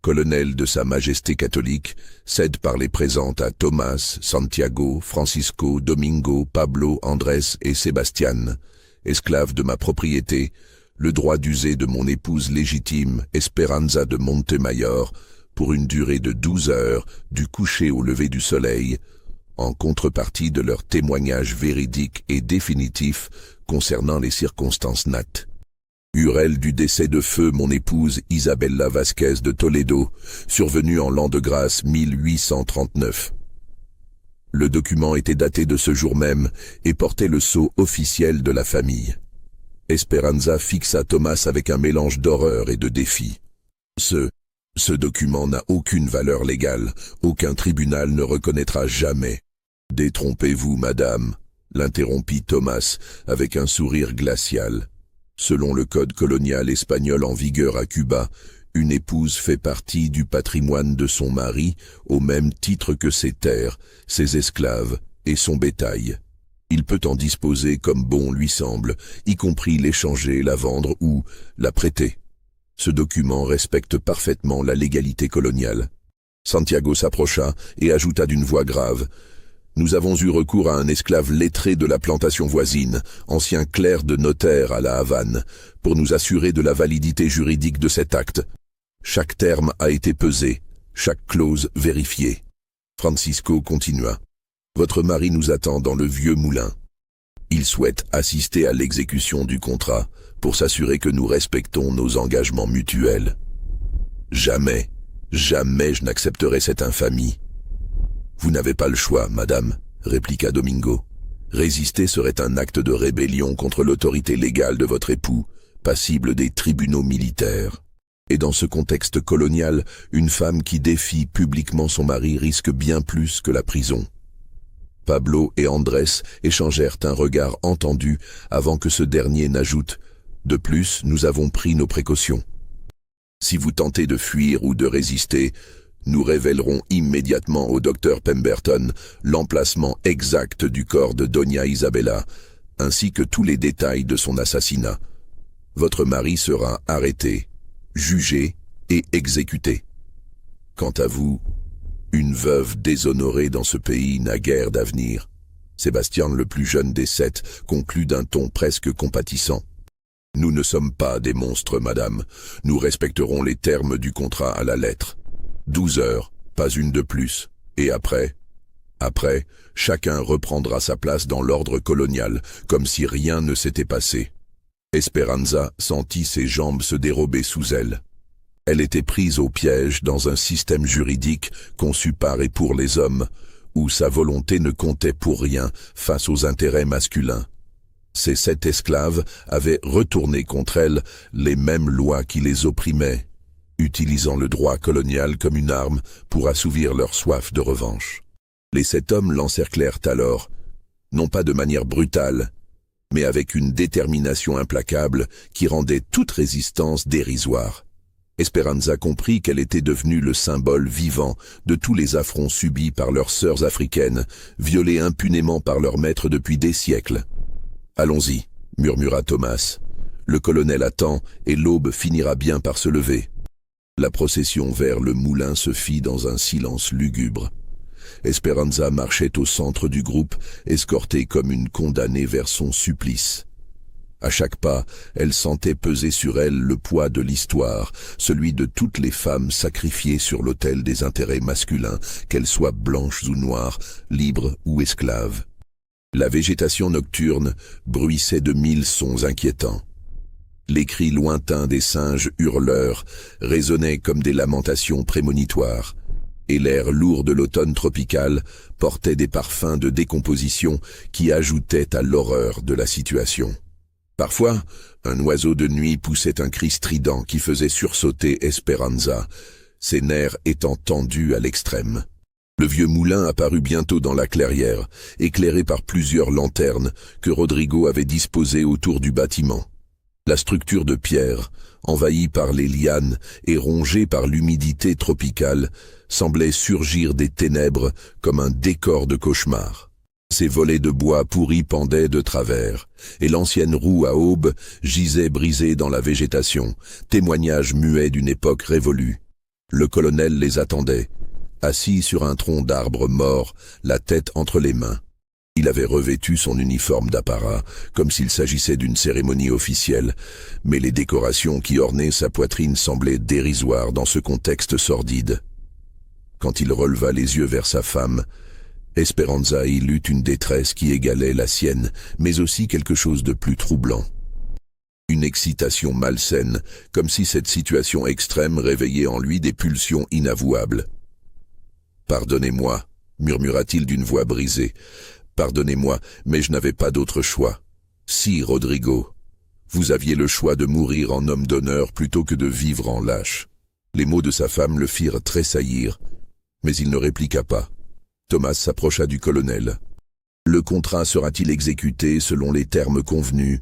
colonel de Sa Majesté catholique, cède par les présentes à Thomas, Santiago, Francisco, Domingo, Pablo, Andrés et Sebastián, esclaves de ma propriété, le droit d'user de mon épouse légitime, Esperanza de Montemayor, pour une durée de 12 heures, du coucher au lever du soleil, en contrepartie de leurs témoignages véridiques et définitifs concernant les circonstances nattes. Hurel du décès de feu mon épouse Isabella Vasquez de Toledo, survenu en l'an de grâce 1839. Le document était daté de ce jour même et portait le sceau officiel de la famille. Esperanza fixa Thomas avec un mélange d'horreur et de défi. Ce document n'a aucune valeur légale, aucun tribunal ne reconnaîtra jamais. Détrompez-vous, madame, l'interrompit Thomas avec un sourire glacial. Selon le code colonial espagnol en vigueur à Cuba, une épouse fait partie du patrimoine de son mari au même titre que ses terres, ses esclaves et son bétail. Il peut en disposer comme bon lui semble, y compris l'échanger, la vendre ou la prêter. Ce document respecte parfaitement la légalité coloniale. Santiago s'approcha et ajouta d'une voix grave: « Nous avons eu recours à un esclave lettré de la plantation voisine, ancien clerc de notaire à La Havane, pour nous assurer de la validité juridique de cet acte. Chaque terme a été pesé, chaque clause vérifiée. » Francisco continua. « Votre mari nous attend dans le vieux moulin. Il souhaite assister à l'exécution du contrat pour s'assurer que nous respectons nos engagements mutuels. Jamais, jamais je n'accepterai cette infamie. » « Vous n'avez pas le choix, madame, » répliqua Domingo. « Résister serait un acte de rébellion contre l'autorité légale de votre époux, passible des tribunaux militaires. Et dans ce contexte colonial, une femme qui défie publiquement son mari risque bien plus que la prison. » Pablo et Andrés échangèrent un regard entendu avant que ce dernier n'ajoute « De plus, nous avons pris nos précautions. Si vous tentez de fuir ou de résister, nous révélerons immédiatement au docteur Pemberton l'emplacement exact du corps de Doña Isabella, ainsi que tous les détails de son assassinat. Votre mari sera arrêté, jugé et exécuté. Quant à vous, une veuve déshonorée dans ce pays n'a guère d'avenir. » Sébastien, le plus jeune des 7, conclut d'un ton presque compatissant. « Nous ne sommes pas des monstres, madame. Nous respecterons les termes du contrat à la lettre. 12 heures, pas une de plus. Et après, chacun reprendra sa place dans l'ordre colonial, comme si rien ne s'était passé. » Esperanza sentit ses jambes se dérober sous elle. Elle était prise au piège dans un système juridique conçu par et pour les hommes, où sa volonté ne comptait pour rien face aux intérêts masculins. Ces 7 esclaves avaient retourné contre elle les mêmes lois qui les opprimaient, utilisant le droit colonial comme une arme pour assouvir leur soif de revanche. Les 7 hommes l'encerclèrent alors, non pas de manière brutale, mais avec une détermination implacable qui rendait toute résistance dérisoire. Esperanza comprit qu'elle était devenue le symbole vivant de tous les affronts subis par leurs sœurs africaines, violées impunément par leurs maîtres depuis des siècles. « Allons-y, » murmura Thomas. « Le colonel attend et l'aube finira bien par se lever. » La procession vers le moulin se fit dans un silence lugubre. Esperanza marchait au centre du groupe, escortée comme une condamnée vers son supplice. À chaque pas, elle sentait peser sur elle le poids de l'histoire, celui de toutes les femmes sacrifiées sur l'autel des intérêts masculins, qu'elles soient blanches ou noires, libres ou esclaves. La végétation nocturne bruissait de 1000 sons inquiétants. Les cris lointains des singes hurleurs résonnaient comme des lamentations prémonitoires, et l'air lourd de l'automne tropical portait des parfums de décomposition qui ajoutaient à l'horreur de la situation. Parfois, un oiseau de nuit poussait un cri strident qui faisait sursauter Esperanza, ses nerfs étant tendus à l'extrême. Le vieux moulin apparut bientôt dans la clairière, éclairé par plusieurs lanternes que Rodrigo avait disposées autour du bâtiment. La structure de pierre, envahie par les lianes et rongée par l'humidité tropicale, semblait surgir des ténèbres comme un décor de cauchemar. Ses volets de bois pourris pendaient de travers, et l'ancienne roue à aubes gisait brisée dans la végétation, témoignage muet d'une époque révolue. Le colonel les attendait, assis sur un tronc d'arbre mort, la tête entre les mains. Il avait revêtu son uniforme d'apparat, comme s'il s'agissait d'une cérémonie officielle, mais les décorations qui ornaient sa poitrine semblaient dérisoires dans ce contexte sordide. Quand il releva les yeux vers sa femme, Esperanza y lut une détresse qui égalait la sienne, mais aussi quelque chose de plus troublant. Une excitation malsaine, comme si cette situation extrême réveillait en lui des pulsions inavouables. « Pardonnez-moi » murmura-t-il d'une voix brisée. « Pardonnez-moi, mais je n'avais pas d'autre choix. Si, Rodrigo, vous aviez le choix de mourir en homme d'honneur plutôt que de vivre en lâche. » Les mots de sa femme le firent tressaillir, mais il ne répliqua pas. Thomas s'approcha du colonel. « Le contrat sera-t-il exécuté selon les termes convenus ?»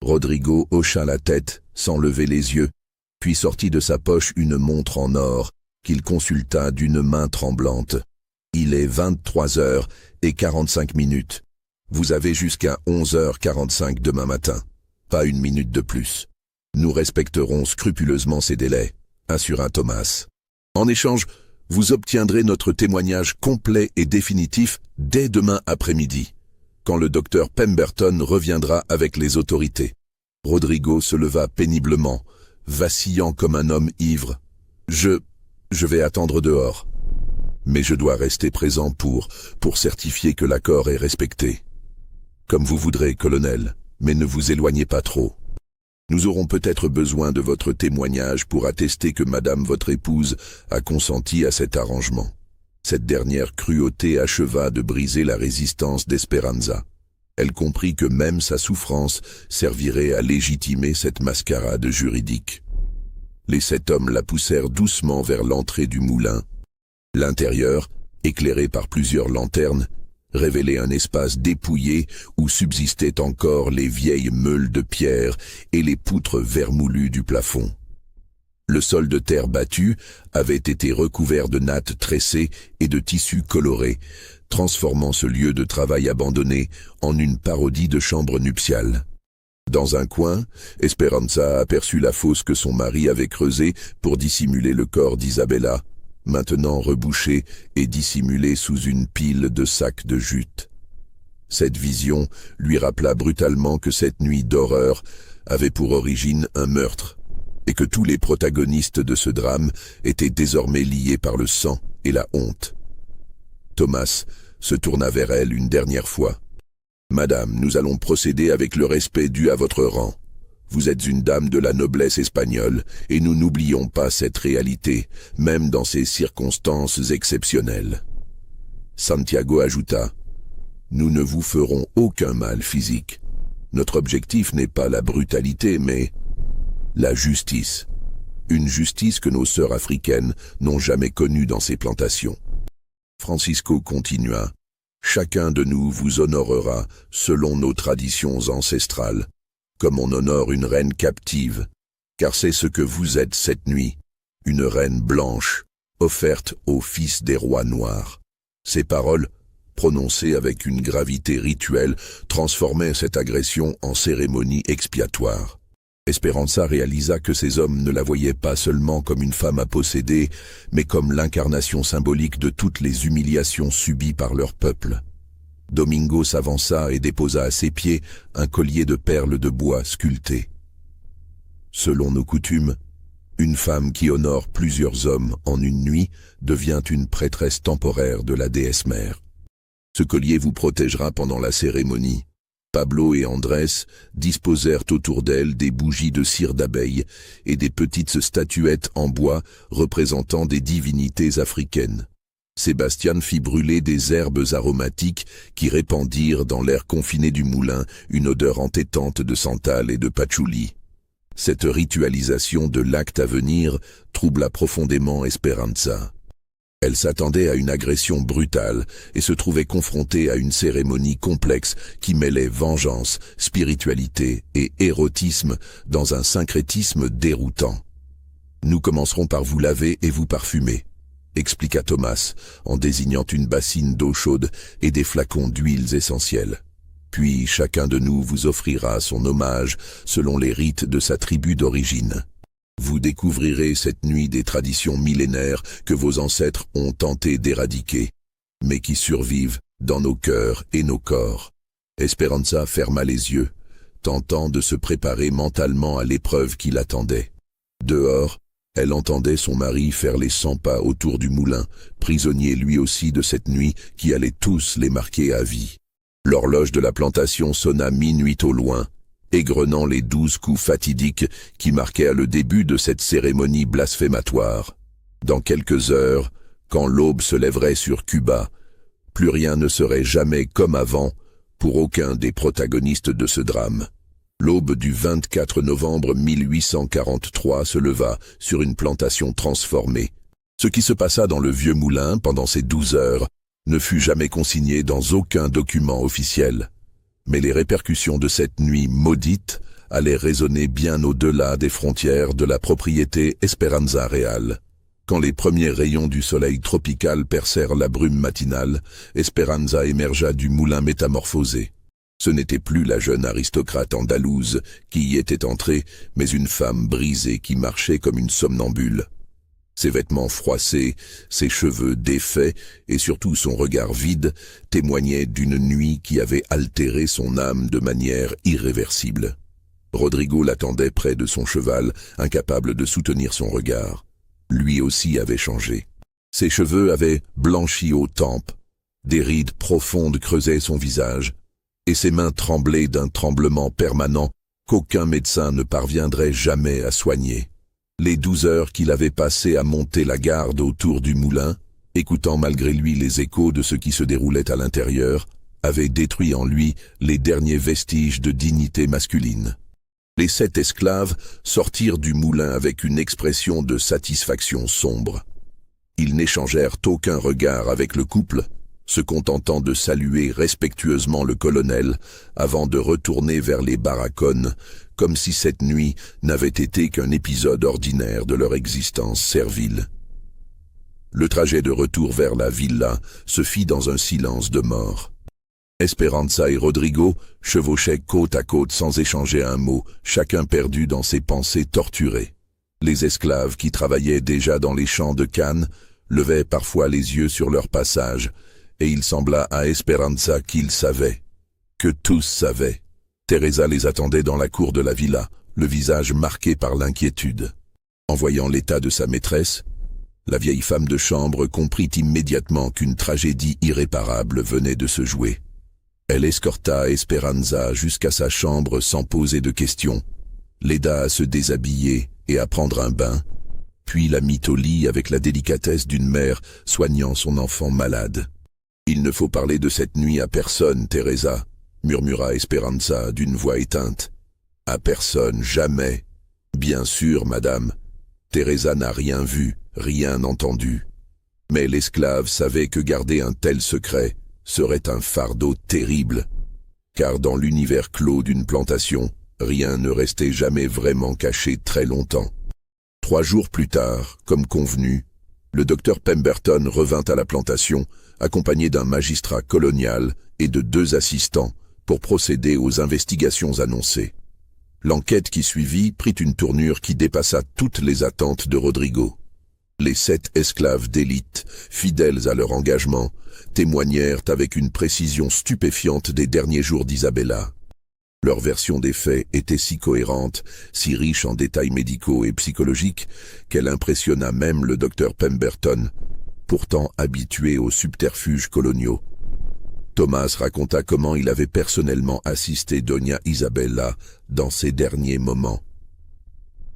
Rodrigo hocha la tête, sans lever les yeux, puis sortit de sa poche une montre en or, qu'il consulta d'une main tremblante. « Il est 23h45. Vous avez jusqu'à 11h45 demain matin. Pas une minute de plus. Nous respecterons scrupuleusement ces délais, » assura Thomas. « En échange, vous obtiendrez notre témoignage complet et définitif dès demain après-midi, quand le docteur Pemberton reviendra avec les autorités. » Rodrigo se leva péniblement, vacillant comme un homme ivre. « Je vais attendre dehors. Mais je dois rester présent pour certifier que l'accord est respecté. » « Comme vous voudrez, colonel, mais ne vous éloignez pas trop. Nous aurons peut-être besoin de votre témoignage pour attester que madame votre épouse a consenti à cet arrangement. » Cette dernière cruauté acheva de briser la résistance d'Esperanza. Elle comprit que même sa souffrance servirait à légitimer cette mascarade juridique. Les 7 hommes la poussèrent doucement vers l'entrée du moulin. L'intérieur, éclairé par plusieurs lanternes, révélait un espace dépouillé où subsistaient encore les vieilles meules de pierre et les poutres vermoulues du plafond. Le sol de terre battue avait été recouvert de nattes tressées et de tissus colorés, transformant ce lieu de travail abandonné en une parodie de chambre nuptiale. Dans un coin, Esperanza aperçut la fosse que son mari avait creusée pour dissimuler le corps d'Isabella, maintenant rebouché et dissimulé sous une pile de sacs de jute. Cette vision lui rappela brutalement que cette nuit d'horreur avait pour origine un meurtre, et que tous les protagonistes de ce drame étaient désormais liés par le sang et la honte. Thomas se tourna vers elle une dernière fois. « Madame, nous allons procéder avec le respect dû à votre rang. Vous êtes une dame de la noblesse espagnole, et nous n'oublions pas cette réalité, même dans ces circonstances exceptionnelles. » Santiago ajouta, « Nous ne vous ferons aucun mal physique. Notre objectif n'est pas la brutalité, mais la justice. Une justice que nos sœurs africaines n'ont jamais connue dans ces plantations. » Francisco continua, « Chacun de nous vous honorera selon nos traditions ancestrales, comme on honore une reine captive, car c'est ce que vous êtes cette nuit, une reine blanche, offerte aux fils des rois noirs. » Ces paroles, prononcées avec une gravité rituelle, transformaient cette agression en cérémonie expiatoire. Esperanza réalisa que ces hommes ne la voyaient pas seulement comme une femme à posséder, mais comme l'incarnation symbolique de toutes les humiliations subies par leur peuple. Domingo s'avança et déposa à ses pieds un collier de perles de bois sculptées. Selon nos coutumes, une femme qui honore plusieurs hommes en une nuit devient une prêtresse temporaire de la déesse mère. Ce collier vous protégera pendant la cérémonie. Pablo et Andrés disposèrent autour d'elle des bougies de cire d'abeille et des petites statuettes en bois représentant des divinités africaines. Sébastien fit brûler des herbes aromatiques qui répandirent dans l'air confiné du moulin une odeur entêtante de santal et de patchouli. Cette ritualisation de l'acte à venir troubla profondément Esperanza. Elle s'attendait à une agression brutale et se trouvait confrontée à une cérémonie complexe qui mêlait vengeance, spiritualité et érotisme dans un syncrétisme déroutant. « Nous commencerons par vous laver et vous parfumer », expliqua Thomas en désignant une bassine d'eau chaude et des flacons d'huiles essentielles. « Puis chacun de nous vous offrira son hommage selon les rites de sa tribu d'origine. Vous découvrirez cette nuit des traditions millénaires que vos ancêtres ont tenté d'éradiquer, mais qui survivent dans nos cœurs et nos corps. Esperanza ferma les yeux, tentant de se préparer mentalement à l'épreuve qui l'attendait. Dehors, elle entendait son mari faire les 100 pas autour du moulin, prisonnier lui aussi de cette nuit qui allait tous les marquer à vie. L'horloge de la plantation sonna minuit au loin, égrenant les 12 coups fatidiques qui marquèrent le début de cette cérémonie blasphématoire. Dans quelques heures, quand l'aube se lèverait sur Cuba, plus rien ne serait jamais comme avant pour aucun des protagonistes de ce drame. L'aube du 24 novembre 1843 se leva sur une plantation transformée. Ce qui se passa dans le vieux moulin pendant ces 12 heures ne fut jamais consigné dans aucun document officiel. Mais les répercussions de cette nuit maudite allaient résonner bien au-delà des frontières de la propriété Esperanza Real. Quand les premiers rayons du soleil tropical percèrent la brume matinale, Esperanza émergea du moulin métamorphosé. Ce n'était plus la jeune aristocrate andalouse qui y était entrée, mais une femme brisée qui marchait comme une somnambule. Ses vêtements froissés, ses cheveux défaits et surtout son regard vide témoignaient d'une nuit qui avait altéré son âme de manière irréversible. Rodrigo l'attendait près de son cheval, incapable de soutenir son regard. Lui aussi avait changé. Ses cheveux avaient blanchi aux tempes, des rides profondes creusaient son visage, et ses mains tremblaient d'un tremblement permanent qu'aucun médecin ne parviendrait jamais à soigner. Les 12 heures qu'il avait passées à monter la garde autour du moulin, écoutant malgré lui les échos de ce qui se déroulait à l'intérieur, avaient détruit en lui les derniers vestiges de dignité masculine. Les 7 esclaves sortirent du moulin avec une expression de satisfaction sombre. Ils n'échangèrent aucun regard avec le couple, se contentant de saluer respectueusement le colonel avant de retourner vers les barracones, comme si cette nuit n'avait été qu'un épisode ordinaire de leur existence servile. Le trajet de retour vers la villa se fit dans un silence de mort. Esperanza et Rodrigo chevauchaient côte à côte sans échanger un mot, chacun perdu dans ses pensées torturées. Les esclaves qui travaillaient déjà dans les champs de canne levaient parfois les yeux sur leur passage, et il sembla à Esperanza qu'ils savaient, que tous savaient. Teresa les attendait dans la cour de la villa, le visage marqué par l'inquiétude. En voyant l'état de sa maîtresse, la vieille femme de chambre comprit immédiatement qu'une tragédie irréparable venait de se jouer. Elle escorta Esperanza jusqu'à sa chambre sans poser de questions, l'aida à se déshabiller et à prendre un bain, puis la mit au lit avec la délicatesse d'une mère soignant son enfant malade. « Il ne faut parler de cette nuit à personne, Teresa », murmura Esperanza d'une voix éteinte. « À personne, jamais. Bien sûr, madame. » Teresa n'a rien vu, rien entendu. Mais l'esclave savait que garder un tel secret serait un fardeau terrible, car dans l'univers clos d'une plantation, rien ne restait jamais vraiment caché très longtemps. 3 jours plus tard, comme convenu, le docteur Pemberton revint à la plantation, accompagné d'un magistrat colonial et de 2 assistants, pour procéder aux investigations annoncées. L'enquête qui suivit prit une tournure qui dépassa toutes les attentes de Rodrigo. Les 7 esclaves d'élite, fidèles à leur engagement, témoignèrent avec une précision stupéfiante des derniers jours d'Isabella. Leur version des faits était si cohérente, si riche en détails médicaux et psychologiques, qu'elle impressionna même le docteur Pemberton, pourtant habitué aux subterfuges coloniaux. Thomas raconta comment il avait personnellement assisté Doña Isabella dans ses derniers moments.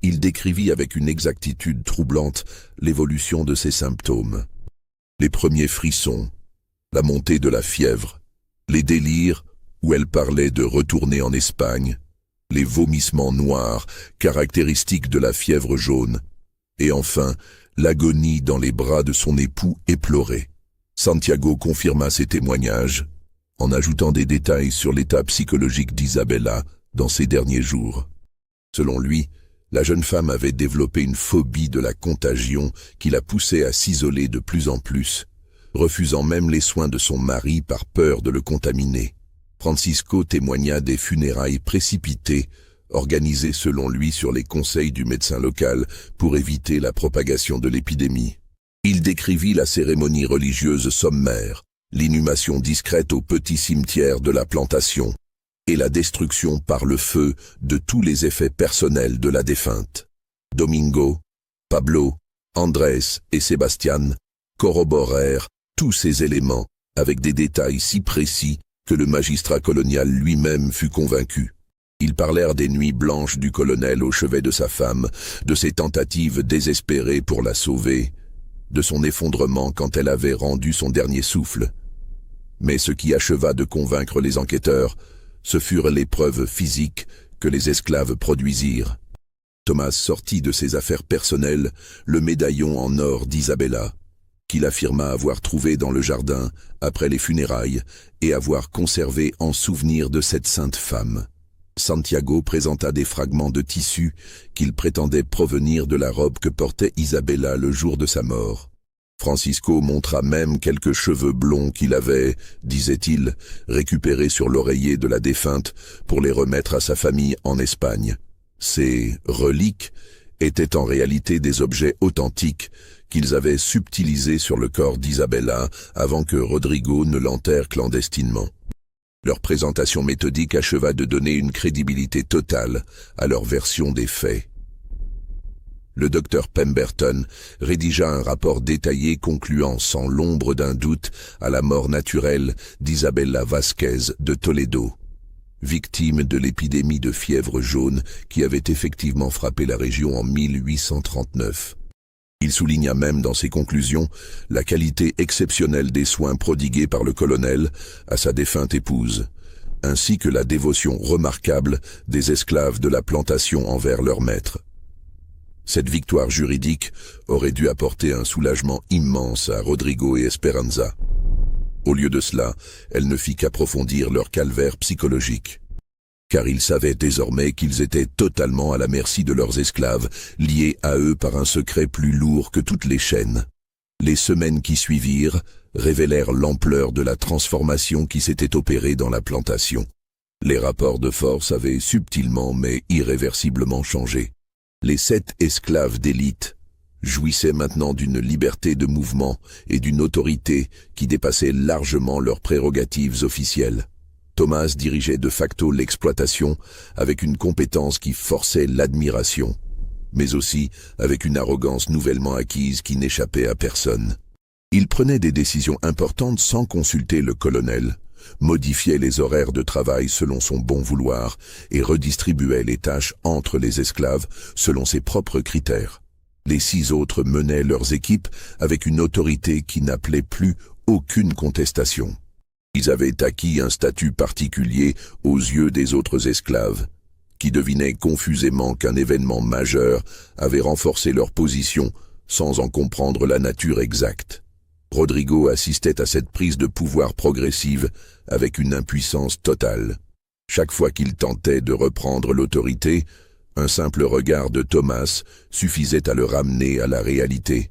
Il décrivit avec une exactitude troublante l'évolution de ses symptômes. Les premiers frissons, la montée de la fièvre, les délires où elle parlait de retourner en Espagne, les vomissements noirs caractéristiques de la fièvre jaune, et enfin l'agonie dans les bras de son époux éploré. Santiago confirma ces témoignages, en ajoutant des détails sur l'état psychologique d'Isabella dans ses derniers jours. Selon lui, la jeune femme avait développé une phobie de la contagion qui la poussait à s'isoler de plus en plus, refusant même les soins de son mari par peur de le contaminer. Francisco témoigna des funérailles précipitées, organisées selon lui sur les conseils du médecin local pour éviter la propagation de l'épidémie. Il décrivit la cérémonie religieuse sommaire, l'inhumation discrète au petit cimetière de la plantation et la destruction par le feu de tous les effets personnels de la défunte. Domingo, Pablo, Andrés et Sébastien corroborèrent tous ces éléments avec des détails si précis que le magistrat colonial lui-même fut convaincu. Ils parlèrent des nuits blanches du colonel au chevet de sa femme, de ses tentatives désespérées pour la sauver, de son effondrement quand elle avait rendu son dernier souffle. Mais ce qui acheva de convaincre les enquêteurs, ce furent les preuves physiques que les esclaves produisirent. Thomas sortit de ses affaires personnelles le médaillon en or d'Isabella, qu'il affirma avoir trouvé dans le jardin après les funérailles et avoir conservé en souvenir de cette sainte femme. Santiago présenta des fragments de tissu qu'il prétendait provenir de la robe que portait Isabella le jour de sa mort. Francisco montra même quelques cheveux blonds qu'il avait, disait-il, récupérés sur l'oreiller de la défunte pour les remettre à sa famille en Espagne. Ces reliques étaient en réalité des objets authentiques qu'ils avaient subtilisés sur le corps d'Isabella avant que Rodrigo ne l'enterre clandestinement. Leur présentation méthodique acheva de donner une crédibilité totale à leur version des faits. Le docteur Pemberton rédigea un rapport détaillé concluant sans l'ombre d'un doute à la mort naturelle d'Isabella Vasquez de Toledo, victime de l'épidémie de fièvre jaune qui avait effectivement frappé la région en 1839. Il souligna même dans ses conclusions la qualité exceptionnelle des soins prodigués par le colonel à sa défunte épouse, ainsi que la dévotion remarquable des esclaves de la plantation envers leur maître. Cette victoire juridique aurait dû apporter un soulagement immense à Rodrigo et Esperanza. Au lieu de cela, elle ne fit qu'approfondir leur calvaire psychologique. Car ils savaient désormais qu'ils étaient totalement à la merci de leurs esclaves, liés à eux par un secret plus lourd que toutes les chaînes. Les semaines qui suivirent révélèrent l'ampleur de la transformation qui s'était opérée dans la plantation. Les rapports de force avaient subtilement mais irréversiblement changé. Les 7 esclaves d'élite jouissaient maintenant d'une liberté de mouvement et d'une autorité qui dépassaient largement leurs prérogatives officielles. Thomas dirigeait de facto l'exploitation avec une compétence qui forçait l'admiration, mais aussi avec une arrogance nouvellement acquise qui n'échappait à personne. Il prenait des décisions importantes sans consulter le colonel, modifiait les horaires de travail selon son bon vouloir et redistribuait les tâches entre les esclaves selon ses propres critères. Les 6 autres menaient leurs équipes avec une autorité qui n'appelait plus aucune contestation. Ils avaient acquis un statut particulier aux yeux des autres esclaves, qui devinaient confusément qu'un événement majeur avait renforcé leur position sans en comprendre la nature exacte. Rodrigo assistait à cette prise de pouvoir progressive avec une impuissance totale. Chaque fois qu'il tentait de reprendre l'autorité, un simple regard de Thomas suffisait à le ramener à la réalité.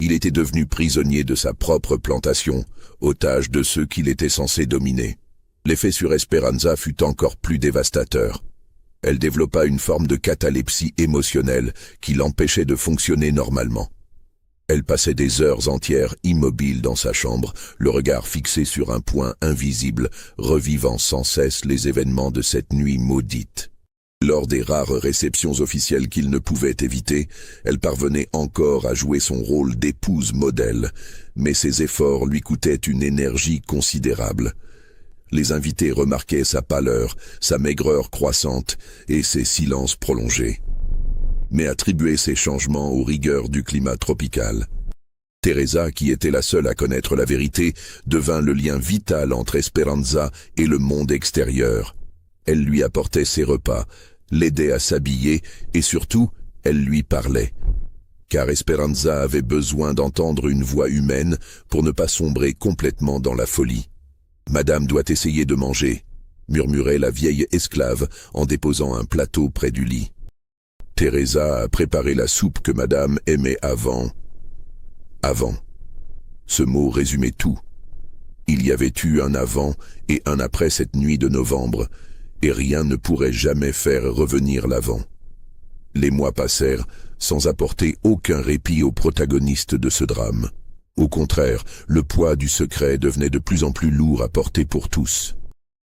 Il était devenu prisonnier de sa propre plantation, otage de ceux qu'il était censé dominer. L'effet sur Esperanza fut encore plus dévastateur. Elle développa une forme de catalepsie émotionnelle qui l'empêchait de fonctionner normalement. Elle passait des heures entières immobile dans sa chambre, le regard fixé sur un point invisible, revivant sans cesse les événements de cette nuit maudite. Lors des rares réceptions officielles qu'il ne pouvait éviter, elle parvenait encore à jouer son rôle d'épouse modèle, mais ses efforts lui coûtaient une énergie considérable. Les invités remarquaient sa pâleur, sa maigreur croissante et ses silences prolongés, mais attribuaient ces changements aux rigueurs du climat tropical. Teresa, qui était la seule à connaître la vérité, devint le lien vital entre Esperanza et le monde extérieur. Elle lui apportait ses repas, l'aidait à s'habiller et surtout, elle lui parlait. Car Esperanza avait besoin d'entendre une voix humaine pour ne pas sombrer complètement dans la folie. « Madame doit essayer de manger », murmurait la vieille esclave en déposant un plateau près du lit. Teresa a préparé la soupe que Madame aimait avant. Avant. Ce mot résumait tout. Il y avait eu un avant et un après cette nuit de novembre, et rien ne pourrait jamais faire revenir l'avant. Les mois passèrent sans apporter aucun répit aux protagonistes de ce drame. Au contraire, le poids du secret devenait de plus en plus lourd à porter pour tous.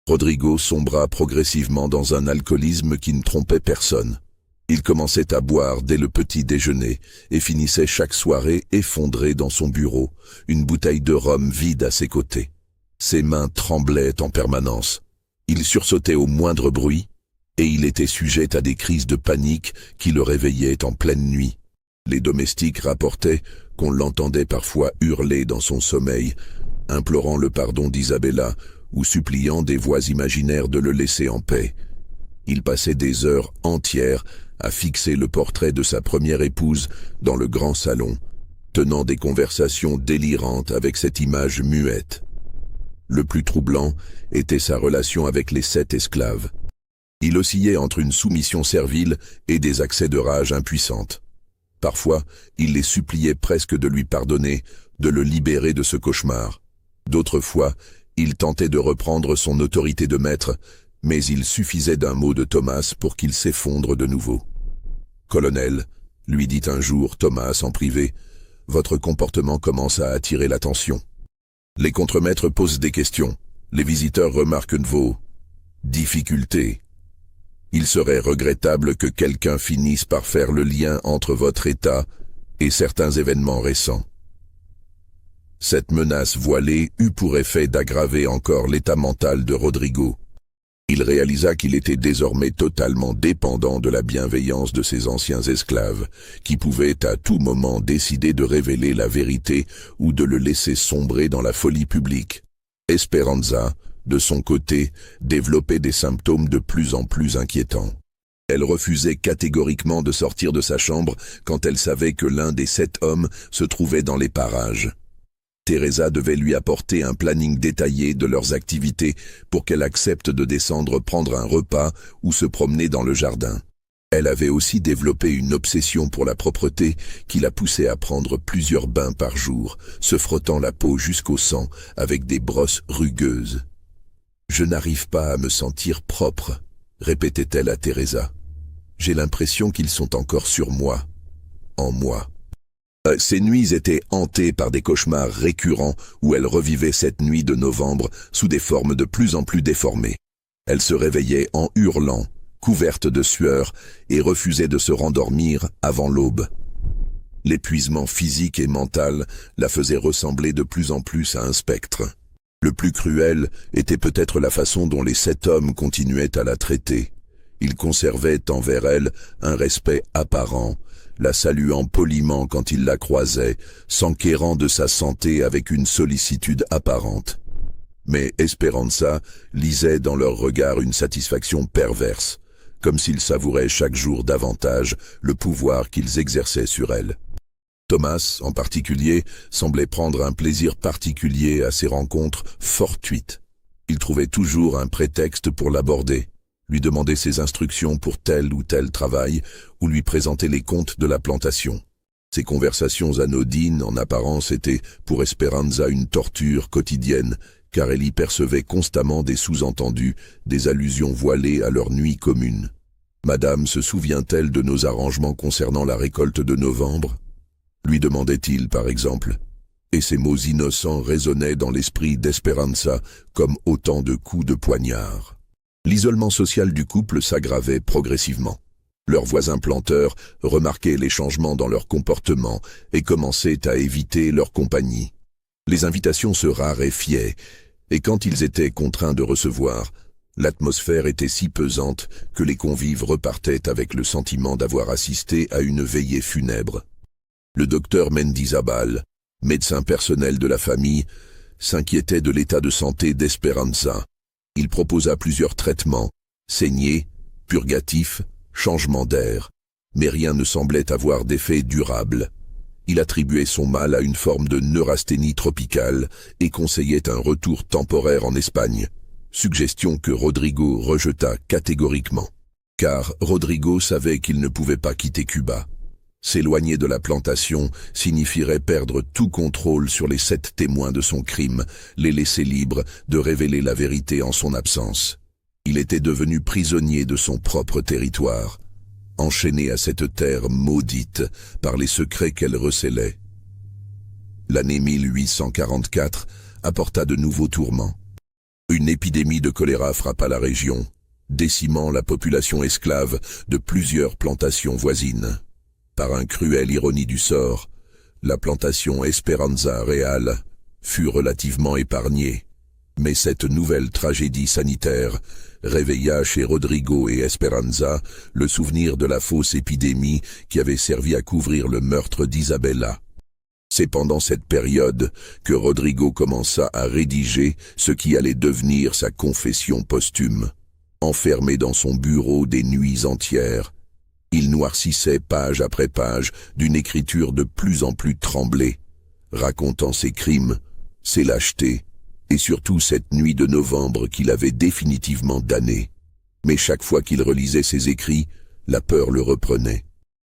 Rodrigo sombra progressivement dans un alcoolisme qui ne trompait personne. Il commençait à boire dès le petit déjeuner et finissait chaque soirée effondré dans son bureau, une bouteille de rhum vide à ses côtés. Ses mains tremblaient en permanence. Il sursautait au moindre bruit et il était sujet à des crises de panique qui le réveillaient en pleine nuit. Les domestiques rapportaient qu'on l'entendait parfois hurler dans son sommeil, implorant le pardon d'Isabella ou suppliant des voix imaginaires de le laisser en paix. Il passait des heures entières à fixer le portrait de sa première épouse dans le grand salon, tenant des conversations délirantes avec cette image muette. Le plus troublant était sa relation avec les 7 esclaves. Il oscillait entre une soumission servile et des accès de rage impuissante. Parfois, il les suppliait presque de lui pardonner, de le libérer de ce cauchemar. D'autres fois, il tentait de reprendre son autorité de maître, mais il suffisait d'un mot de Thomas pour qu'il s'effondre de nouveau. « Colonel, » lui dit un jour Thomas en privé, « votre comportement commence à attirer l'attention. Les contremaîtres posent des questions, les visiteurs remarquent vos difficultés. Il serait regrettable que quelqu'un finisse par faire le lien entre votre état et certains événements récents. » Cette menace voilée eut pour effet d'aggraver encore l'état mental de Rodrigo. Il réalisa qu'il était désormais totalement dépendant de la bienveillance de ses anciens esclaves, qui pouvaient à tout moment décider de révéler la vérité ou de le laisser sombrer dans la folie publique. Esperanza, de son côté, développait des symptômes de plus en plus inquiétants. Elle refusait catégoriquement de sortir de sa chambre quand elle savait que l'un des 7 hommes se trouvait dans les parages. Teresa devait lui apporter un planning détaillé de leurs activités pour qu'elle accepte de descendre prendre un repas ou se promener dans le jardin. Elle avait aussi développé une obsession pour la propreté qui la poussait à prendre plusieurs bains par jour, se frottant la peau jusqu'au sang avec des brosses rugueuses. « Je n'arrive pas à me sentir propre », répétait-elle à Teresa. « J'ai l'impression qu'ils sont encore sur moi, en moi. » Ses nuits étaient hantées par des cauchemars récurrents où elle revivait cette nuit de novembre sous des formes de plus en plus déformées. Elle se réveillait en hurlant, couverte de sueur, et refusait de se rendormir avant l'aube. L'épuisement physique et mental la faisait ressembler de plus en plus à un spectre. Le plus cruel était peut-être la façon dont les 7 hommes continuaient à la traiter. Ils conservaient envers elle un respect apparent, la saluant poliment quand ils la croisaient, s'enquérant de sa santé avec une sollicitude apparente. Mais Esperanza lisait dans leur regard une satisfaction perverse, comme s'ils savouraient chaque jour davantage le pouvoir qu'ils exerçaient sur elle. Thomas, en particulier, semblait prendre un plaisir particulier à ces rencontres fortuites. Il trouvait toujours un prétexte pour l'aborder, lui demander ses instructions pour tel ou tel travail, ou lui présenter les comptes de la plantation. Ces conversations anodines, en apparence, étaient pour Esperanza une torture quotidienne, car elle y percevait constamment des sous-entendus, des allusions voilées à leur nuit commune. « Madame se souvient-elle de nos arrangements concernant la récolte de novembre ?» lui demandait-il par exemple. Et ces mots innocents résonnaient dans l'esprit d'Esperanza comme autant de coups de poignard. L'isolement social du couple s'aggravait progressivement. Leurs voisins planteurs remarquaient les changements dans leur comportement et commençaient à éviter leur compagnie. Les invitations se raréfiaient, et quand ils étaient contraints de recevoir, l'atmosphère était si pesante que les convives repartaient avec le sentiment d'avoir assisté à une veillée funèbre. Le docteur Mendizabal, médecin personnel de la famille, s'inquiétait de l'état de santé d'Esperanza. Il proposa plusieurs traitements, saignée, purgatifs, changement d'air, mais rien ne semblait avoir d'effet durable. Il attribuait son mal à une forme de neurasthénie tropicale et conseillait un retour temporaire en Espagne, suggestion que Rodrigo rejeta catégoriquement. Car Rodrigo savait qu'il ne pouvait pas quitter Cuba. S'éloigner de la plantation signifierait perdre tout contrôle sur les 7 témoins de son crime, les laisser libres de révéler la vérité en son absence. Il était devenu prisonnier de son propre territoire, enchaîné à cette terre maudite par les secrets qu'elle recélait. L'année 1844 apporta de nouveaux tourments. Une épidémie de choléra frappa la région, décimant la population esclave de plusieurs plantations voisines. Par une cruelle ironie du sort, la plantation Esperanza Real fut relativement épargnée. Mais cette nouvelle tragédie sanitaire réveilla chez Rodrigo et Esperanza le souvenir de la fausse épidémie qui avait servi à couvrir le meurtre d'Isabella. C'est pendant cette période que Rodrigo commença à rédiger ce qui allait devenir sa confession posthume. Enfermé dans son bureau des nuits entières, il noircissait page après page d'une écriture de plus en plus tremblée, racontant ses crimes, ses lâchetés, et surtout cette nuit de novembre qu'il avait définitivement damné. Mais chaque fois qu'il relisait ses écrits, la peur le reprenait.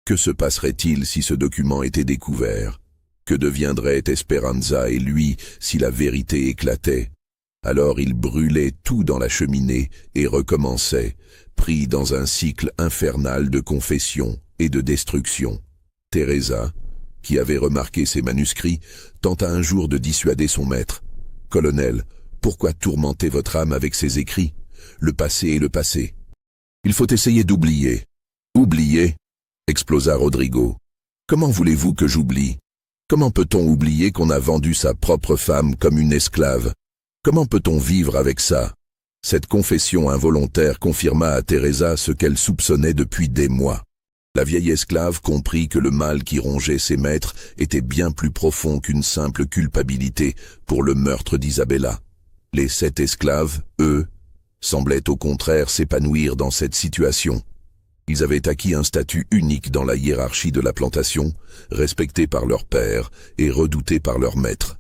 Que se passerait-il si ce document était découvert? Que deviendraient Esperanza et lui si la vérité éclatait? Alors il brûlait tout dans la cheminée et recommençait, pris dans un cycle infernal de confession et de destruction. Teresa, qui avait remarqué ces manuscrits, tenta un jour de dissuader son maître. « Colonel, pourquoi tourmenter votre âme avec ces écrits? Le passé est le passé. Il faut essayer d'oublier. »« Oublier » explosa Rodrigo. « Comment voulez-vous que j'oublie? Comment peut-on oublier qu'on a vendu sa propre femme comme une esclave? Comment peut-on vivre avec ça ?» Cette confession involontaire confirma à Teresa ce qu'elle soupçonnait depuis des mois. La vieille esclave comprit que le mal qui rongeait ses maîtres était bien plus profond qu'une simple culpabilité pour le meurtre d'Isabella. Les 7 esclaves, eux, semblaient au contraire s'épanouir dans cette situation. Ils avaient acquis un statut unique dans la hiérarchie de la plantation, respecté par leur père et redouté par leur maître.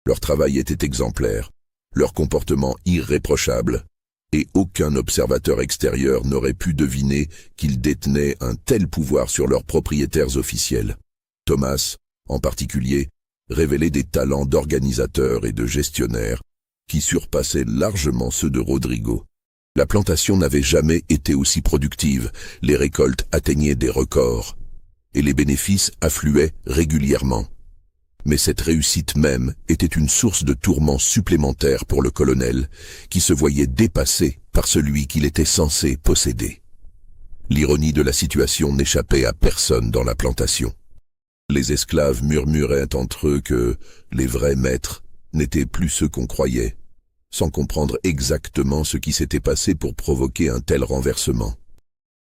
Leur travail était exemplaire, leur comportement irréprochable, et aucun observateur extérieur n'aurait pu deviner qu'ils détenaient un tel pouvoir sur leurs propriétaires officiels. Thomas, en particulier, révélait des talents d'organisateur et de gestionnaire qui surpassaient largement ceux de Rodrigo. La plantation n'avait jamais été aussi productive, les récoltes atteignaient des records, et les bénéfices affluaient régulièrement. Mais cette réussite même était une source de tourments supplémentaires pour le colonel, qui se voyait dépassé par celui qu'il était censé posséder. L'ironie de la situation n'échappait à personne dans la plantation. Les esclaves murmuraient entre eux que les vrais maîtres n'étaient plus ceux qu'on croyait, sans comprendre exactement ce qui s'était passé pour provoquer un tel renversement.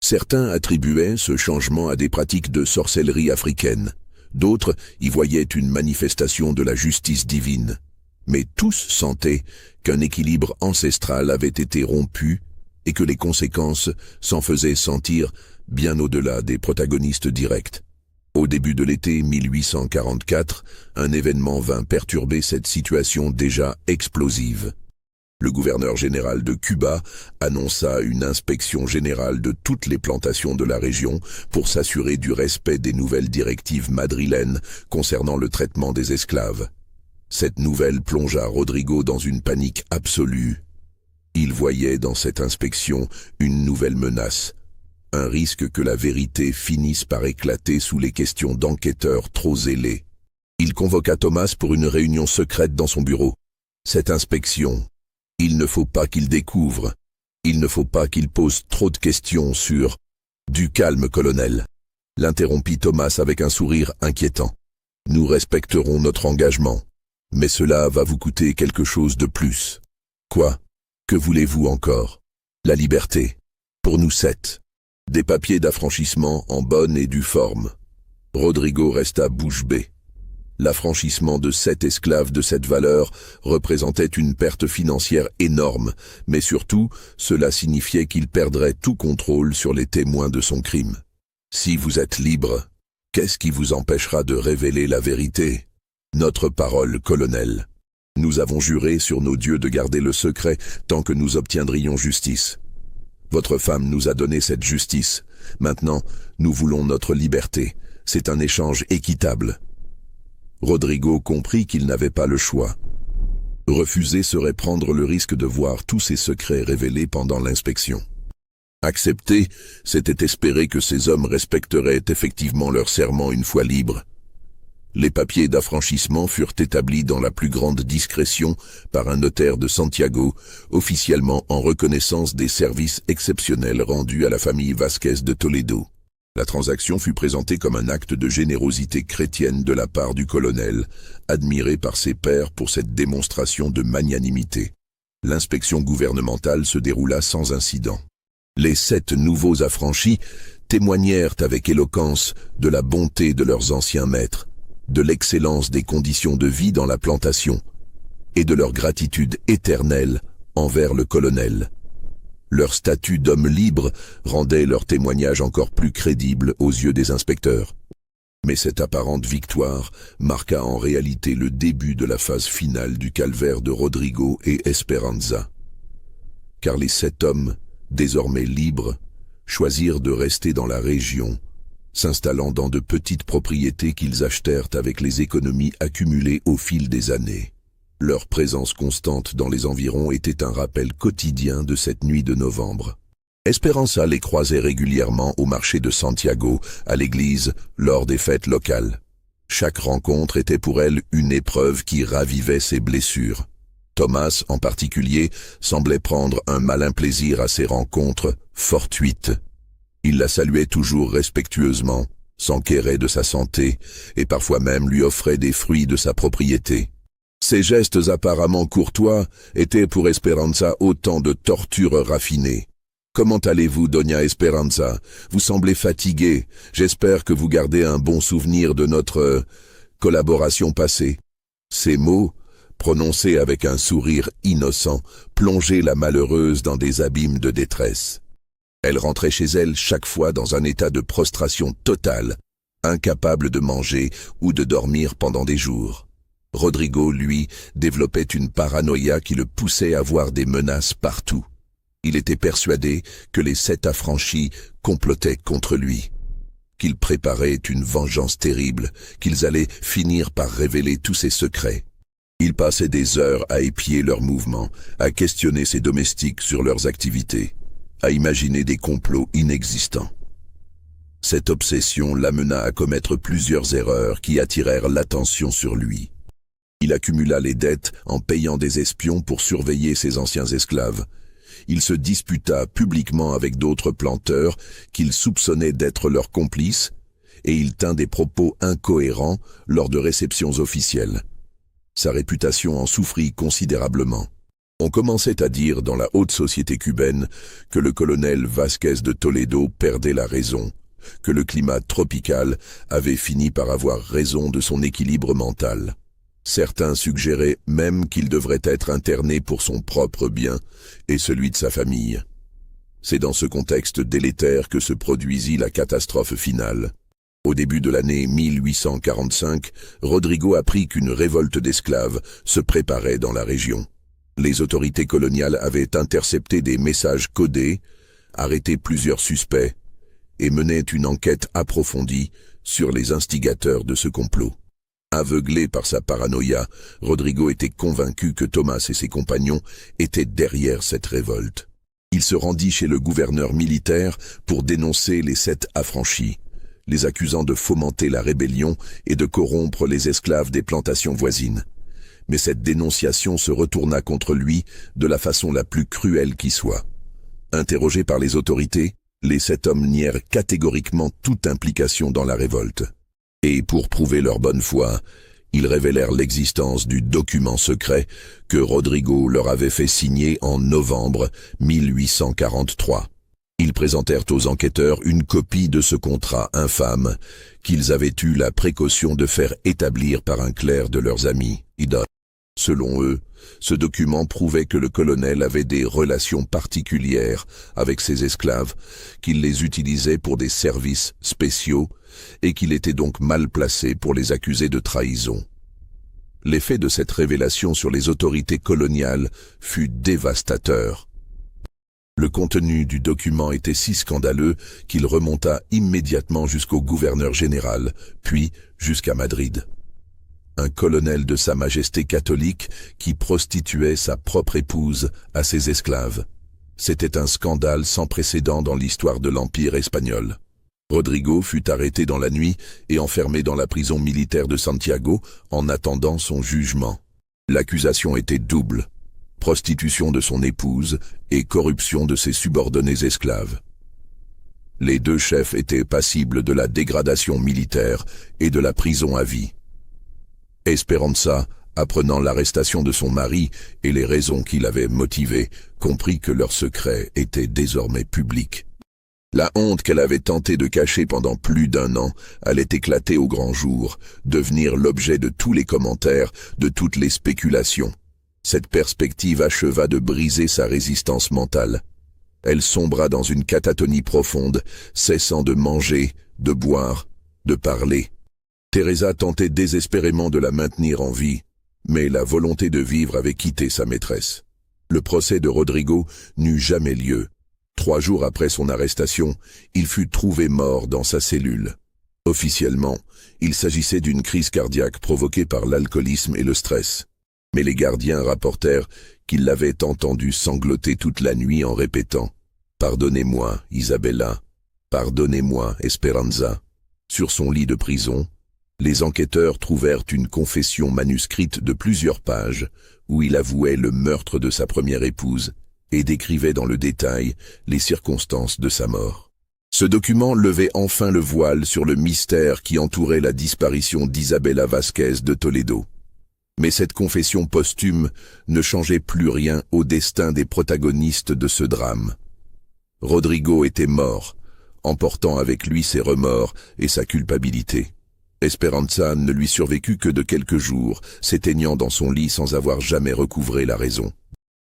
Certains attribuaient ce changement à des pratiques de sorcellerie africaine. D'autres y voyaient une manifestation de la justice divine. Mais tous sentaient qu'un équilibre ancestral avait été rompu et que les conséquences s'en faisaient sentir bien au-delà des protagonistes directs. Au début de l'été 1844, un événement vint perturber cette situation déjà explosive. Le gouverneur général de Cuba annonça une inspection générale de toutes les plantations de la région pour s'assurer du respect des nouvelles directives madrilènes concernant le traitement des esclaves. Cette nouvelle plongea Rodrigo dans une panique absolue. Il voyait dans cette inspection une nouvelle menace, un risque que la vérité finisse par éclater sous les questions d'enquêteurs trop zélés. Il convoqua Thomas pour une réunion secrète dans son bureau. Cette inspection, il ne faut pas qu'il découvre, il ne faut pas qu'il pose trop de questions sur « Du calme, colonel », l'interrompit Thomas avec un sourire inquiétant. « Nous respecterons notre engagement, mais cela va vous coûter quelque chose de plus. » « Quoi? Que voulez-vous encore? »« La liberté. Pour nous 7. Des papiers d'affranchissement en bonne et due forme. » Rodrigo resta bouche bée. L'affranchissement de 7 esclaves de cette valeur représentait une perte financière énorme, mais surtout, cela signifiait qu'il perdrait tout contrôle sur les témoins de son crime. Si vous êtes libre, qu'est-ce qui vous empêchera de révéler la vérité? Notre parole, colonel. Nous avons juré sur nos dieux de garder le secret tant que nous obtiendrions justice. Votre femme nous a donné cette justice. Maintenant, nous voulons notre liberté. C'est un échange équitable. Rodrigo comprit qu'il n'avait pas le choix. Refuser serait prendre le risque de voir tous ses secrets révélés pendant l'inspection. Accepter, c'était espérer que ces hommes respecteraient effectivement leur serment une fois libres. Les papiers d'affranchissement furent établis dans la plus grande discrétion par un notaire de Santiago, officiellement en reconnaissance des services exceptionnels rendus à la famille Vázquez de Toledo. La transaction fut présentée comme un acte de générosité chrétienne de la part du colonel, admiré par ses pairs pour cette démonstration de magnanimité. L'inspection gouvernementale se déroula sans incident. Les 7 nouveaux affranchis témoignèrent avec éloquence de la bonté de leurs anciens maîtres, de l'excellence des conditions de vie dans la plantation et de leur gratitude éternelle envers le colonel. Leur statut d'homme libre rendait leur témoignage encore plus crédible aux yeux des inspecteurs. Mais cette apparente victoire marqua en réalité le début de la phase finale du calvaire de Rodrigo et Esperanza. Car les 7 hommes, désormais libres, choisirent de rester dans la région, s'installant dans de petites propriétés qu'ils achetèrent avec les économies accumulées au fil des années. Leur présence constante dans les environs était un rappel quotidien de cette nuit de novembre. Esperanza les croisait régulièrement au marché de Santiago, à l'église, lors des fêtes locales. Chaque rencontre était pour elle une épreuve qui ravivait ses blessures. Tomás, en particulier, semblait prendre un malin plaisir à ces rencontres fortuites. Il la saluait toujours respectueusement, s'enquérait de sa santé et parfois même lui offrait des fruits de sa propriété. Ces gestes apparemment courtois étaient pour Esperanza autant de tortures raffinées. « Comment allez-vous, Doña Esperanza? Vous semblez fatiguée. J'espère que vous gardez un bon souvenir de notre collaboration passée. » Ces mots, prononcés avec un sourire innocent, plongeaient la malheureuse dans des abîmes de détresse. Elle rentrait chez elle chaque fois dans un état de prostration totale, incapable de manger ou de dormir pendant des jours. Rodrigo, lui, développait une paranoïa qui le poussait à voir des menaces partout. Il était persuadé que les 7 affranchis complotaient contre lui, qu'ils préparaient une vengeance terrible, qu'ils allaient finir par révéler tous ses secrets. Il passait des heures à épier leurs mouvements, à questionner ses domestiques sur leurs activités, à imaginer des complots inexistants. Cette obsession l'amena à commettre plusieurs erreurs qui attirèrent l'attention sur lui. Il accumula les dettes en payant des espions pour surveiller ses anciens esclaves. Il se disputa publiquement avec d'autres planteurs qu'il soupçonnait d'être leurs complices, et il tint des propos incohérents lors de réceptions officielles. Sa réputation en souffrit considérablement. On commençait à dire dans la haute société cubaine que le colonel Vázquez de Toledo perdait la raison, que le climat tropical avait fini par avoir raison de son équilibre mental. Certains suggéraient même qu'il devrait être interné pour son propre bien et celui de sa famille. C'est dans ce contexte délétère que se produisit la catastrophe finale. Au début de l'année 1845, Rodrigo apprit qu'une révolte d'esclaves se préparait dans la région. Les autorités coloniales avaient intercepté des messages codés, arrêté plusieurs suspects et menaient une enquête approfondie sur les instigateurs de ce complot. Aveuglé par sa paranoïa, Rodrigo était convaincu que Tomás et ses compagnons étaient derrière cette révolte. Il se rendit chez le gouverneur militaire pour dénoncer les 7 affranchis, les accusant de fomenter la rébellion et de corrompre les esclaves des plantations voisines. Mais cette dénonciation se retourna contre lui de la façon la plus cruelle qui soit. Interrogés par les autorités, les 7 hommes nièrent catégoriquement toute implication dans la révolte. Et pour prouver leur bonne foi, ils révélèrent l'existence du document secret que Rodrigo leur avait fait signer en novembre 1843. Ils présentèrent aux enquêteurs une copie de ce contrat infâme qu'ils avaient eu la précaution de faire établir par un clerc de leurs amis, Ida. Selon eux, ce document prouvait que le colonel avait des relations particulières avec ses esclaves, qu'il les utilisait pour des services spéciaux et qu'il était donc mal placé pour les accuser de trahison. L'effet de cette révélation sur les autorités coloniales fut dévastateur. Le contenu du document était si scandaleux qu'il remonta immédiatement jusqu'au gouverneur général, puis jusqu'à Madrid. Un colonel de Sa Majesté catholique qui prostituait sa propre épouse à ses esclaves. C'était un scandale sans précédent dans l'histoire de l'Empire espagnol. Rodrigo fut arrêté dans la nuit et enfermé dans la prison militaire de Santiago en attendant son jugement. L'accusation était double: prostitution de son épouse et corruption de ses subordonnés esclaves. Les deux chefs étaient passibles de la dégradation militaire et de la prison à vie. Esperanza, apprenant l'arrestation de son mari et les raisons qui l'avaient motivé, comprit que leur secret était désormais public. La honte qu'elle avait tenté de cacher pendant plus d'1 an allait éclater au grand jour, devenir l'objet de tous les commentaires, de toutes les spéculations. Cette perspective acheva de briser sa résistance mentale. Elle sombra dans une catatonie profonde, cessant de manger, de boire, de parler. Teresa tentait désespérément de la maintenir en vie, mais la volonté de vivre avait quitté sa maîtresse. Le procès de Rodrigo n'eut jamais lieu. 3 jours après son arrestation, il fut trouvé mort dans sa cellule. Officiellement, il s'agissait d'une crise cardiaque provoquée par l'alcoolisme et le stress. Mais les gardiens rapportèrent qu'il l'avait entendu sangloter toute la nuit en répétant « Pardonnez-moi, Isabella, pardonnez-moi, Esperanza ». Sur son lit de prison, les enquêteurs trouvèrent une confession manuscrite de plusieurs pages où il avouait le meurtre de sa première épouse et décrivait dans le détail les circonstances de sa mort. Ce document levait enfin le voile sur le mystère qui entourait la disparition d'Isabella Vázquez de Toledo. Mais cette confession posthume ne changeait plus rien au destin des protagonistes de ce drame. Rodrigo était mort, emportant avec lui ses remords et sa culpabilité. Esperanza ne lui survécut que de quelques jours, s'éteignant dans son lit sans avoir jamais recouvré la raison.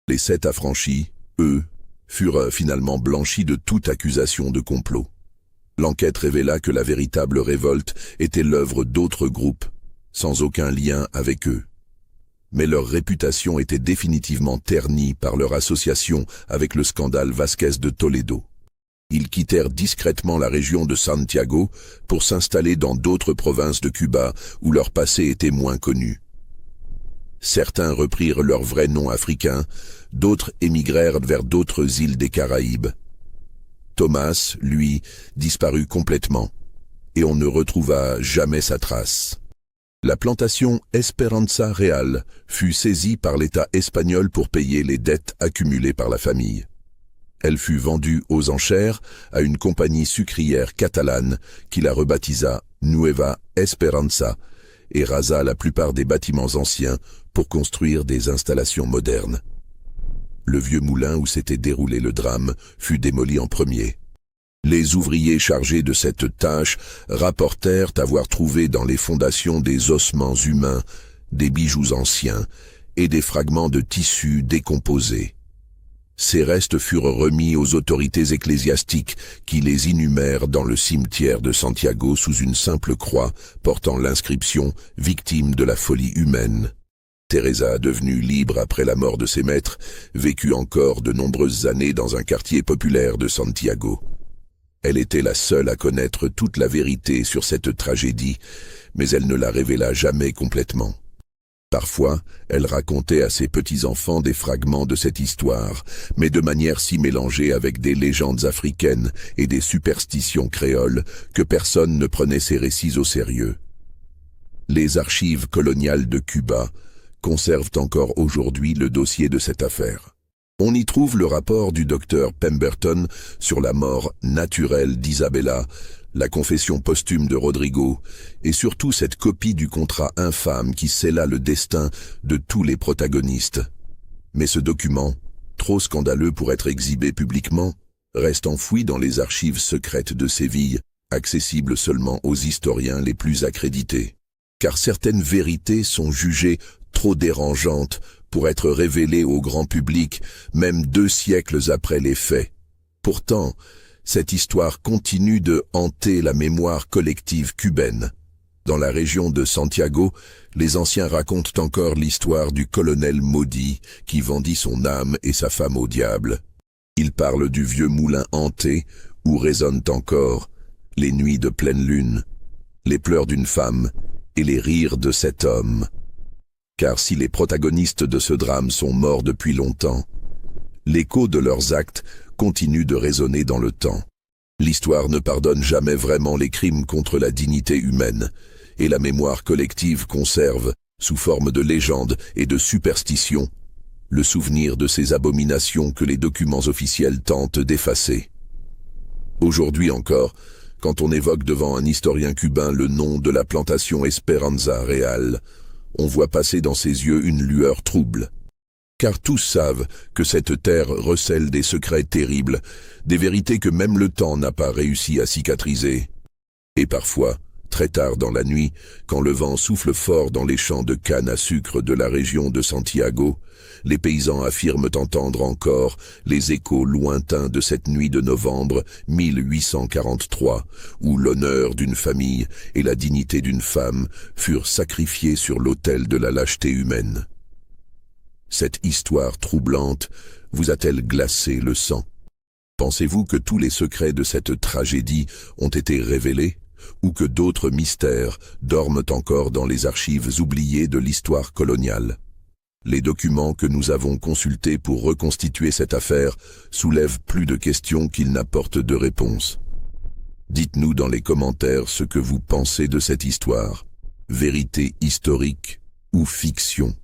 Les 7 affranchis, eux, furent finalement blanchis de toute accusation de complot. L'enquête révéla que la véritable révolte était l'œuvre d'autres groupes, sans aucun lien avec eux. Mais leur réputation était définitivement ternie par leur association avec le scandale Vázquez de Toledo. Ils quittèrent discrètement la région de Santiago pour s'installer dans d'autres provinces de Cuba où leur passé était moins connu. Certains reprirent leur vrai nom africain, d'autres émigrèrent vers d'autres îles des Caraïbes. Thomas, lui, disparut complètement, et on ne retrouva jamais sa trace. La plantation Esperanza Real fut saisie par l'État espagnol pour payer les dettes accumulées par la famille. Elle fut vendue aux enchères à une compagnie sucrière catalane qui la rebaptisa Nueva Esperanza et rasa la plupart des bâtiments anciens pour construire des installations modernes. Le vieux moulin où s'était déroulé le drame fut démoli en premier. Les ouvriers chargés de cette tâche rapportèrent avoir trouvé dans les fondations des ossements humains, des bijoux anciens et des fragments de tissus décomposés. Ces restes furent remis aux autorités ecclésiastiques qui les inhumèrent dans le cimetière de Santiago sous une simple croix portant l'inscription « Victime de la folie humaine ». Teresa, devenue libre après la mort de ses maîtres, vécut encore de nombreuses années dans un quartier populaire de Santiago. Elle était la seule à connaître toute la vérité sur cette tragédie, mais elle ne la révéla jamais complètement. Parfois, elle racontait à ses petits-enfants des fragments de cette histoire, mais de manière si mélangée avec des légendes africaines et des superstitions créoles que personne ne prenait ses récits au sérieux. Les archives coloniales de Cuba conservent encore aujourd'hui le dossier de cette affaire. On y trouve le rapport du docteur Pemberton sur la mort naturelle d'Isabella, la confession posthume de Rodrigo, et surtout cette copie du contrat infâme qui scella le destin de tous les protagonistes. Mais ce document, trop scandaleux pour être exhibé publiquement, reste enfoui dans les archives secrètes de Séville, accessibles seulement aux historiens les plus accrédités. Car certaines vérités sont jugées trop dérangeantes pour être révélées au grand public, même 2 siècles après les faits. Pourtant, cette histoire continue de hanter la mémoire collective cubaine. Dans la région de Santiago, les anciens racontent encore l'histoire du colonel maudit qui vendit son âme et sa femme au diable. Ils parlent du vieux moulin hanté où résonnent encore les nuits de pleine lune, les pleurs d'une femme et les rires de cet homme. Car si les protagonistes de ce drame sont morts depuis longtemps, l'écho de leurs actes continue de résonner dans le temps. L'histoire ne pardonne jamais vraiment les crimes contre la dignité humaine, et la mémoire collective conserve, sous forme de légendes et de superstitions, le souvenir de ces abominations que les documents officiels tentent d'effacer. Aujourd'hui encore, quand on évoque devant un historien cubain le nom de la plantation Esperanza Real, on voit passer dans ses yeux une lueur trouble. Car tous savent que cette terre recèle des secrets terribles, des vérités que même le temps n'a pas réussi à cicatriser. Et parfois, très tard dans la nuit, quand le vent souffle fort dans les champs de canne à sucre de la région de Santiago, les paysans affirment entendre encore les échos lointains de cette nuit de novembre 1843, où l'honneur d'une famille et la dignité d'une femme furent sacrifiés sur l'autel de la lâcheté humaine. Cette histoire troublante vous a-t-elle glacé le sang? Pensez-vous que tous les secrets de cette tragédie ont été révélés, ou que d'autres mystères dorment encore dans les archives oubliées de l'histoire coloniale? Les documents que nous avons consultés pour reconstituer cette affaire soulèvent plus de questions qu'ils n'apportent de réponses. Dites-nous dans les commentaires ce que vous pensez de cette histoire. Vérité historique ou fiction?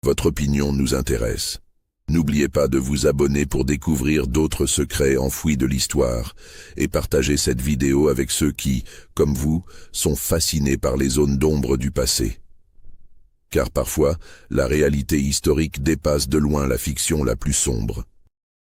Votre opinion nous intéresse. N'oubliez pas de vous abonner pour découvrir d'autres secrets enfouis de l'histoire et partager cette vidéo avec ceux qui, comme vous, sont fascinés par les zones d'ombre du passé. Car parfois, la réalité historique dépasse de loin la fiction la plus sombre.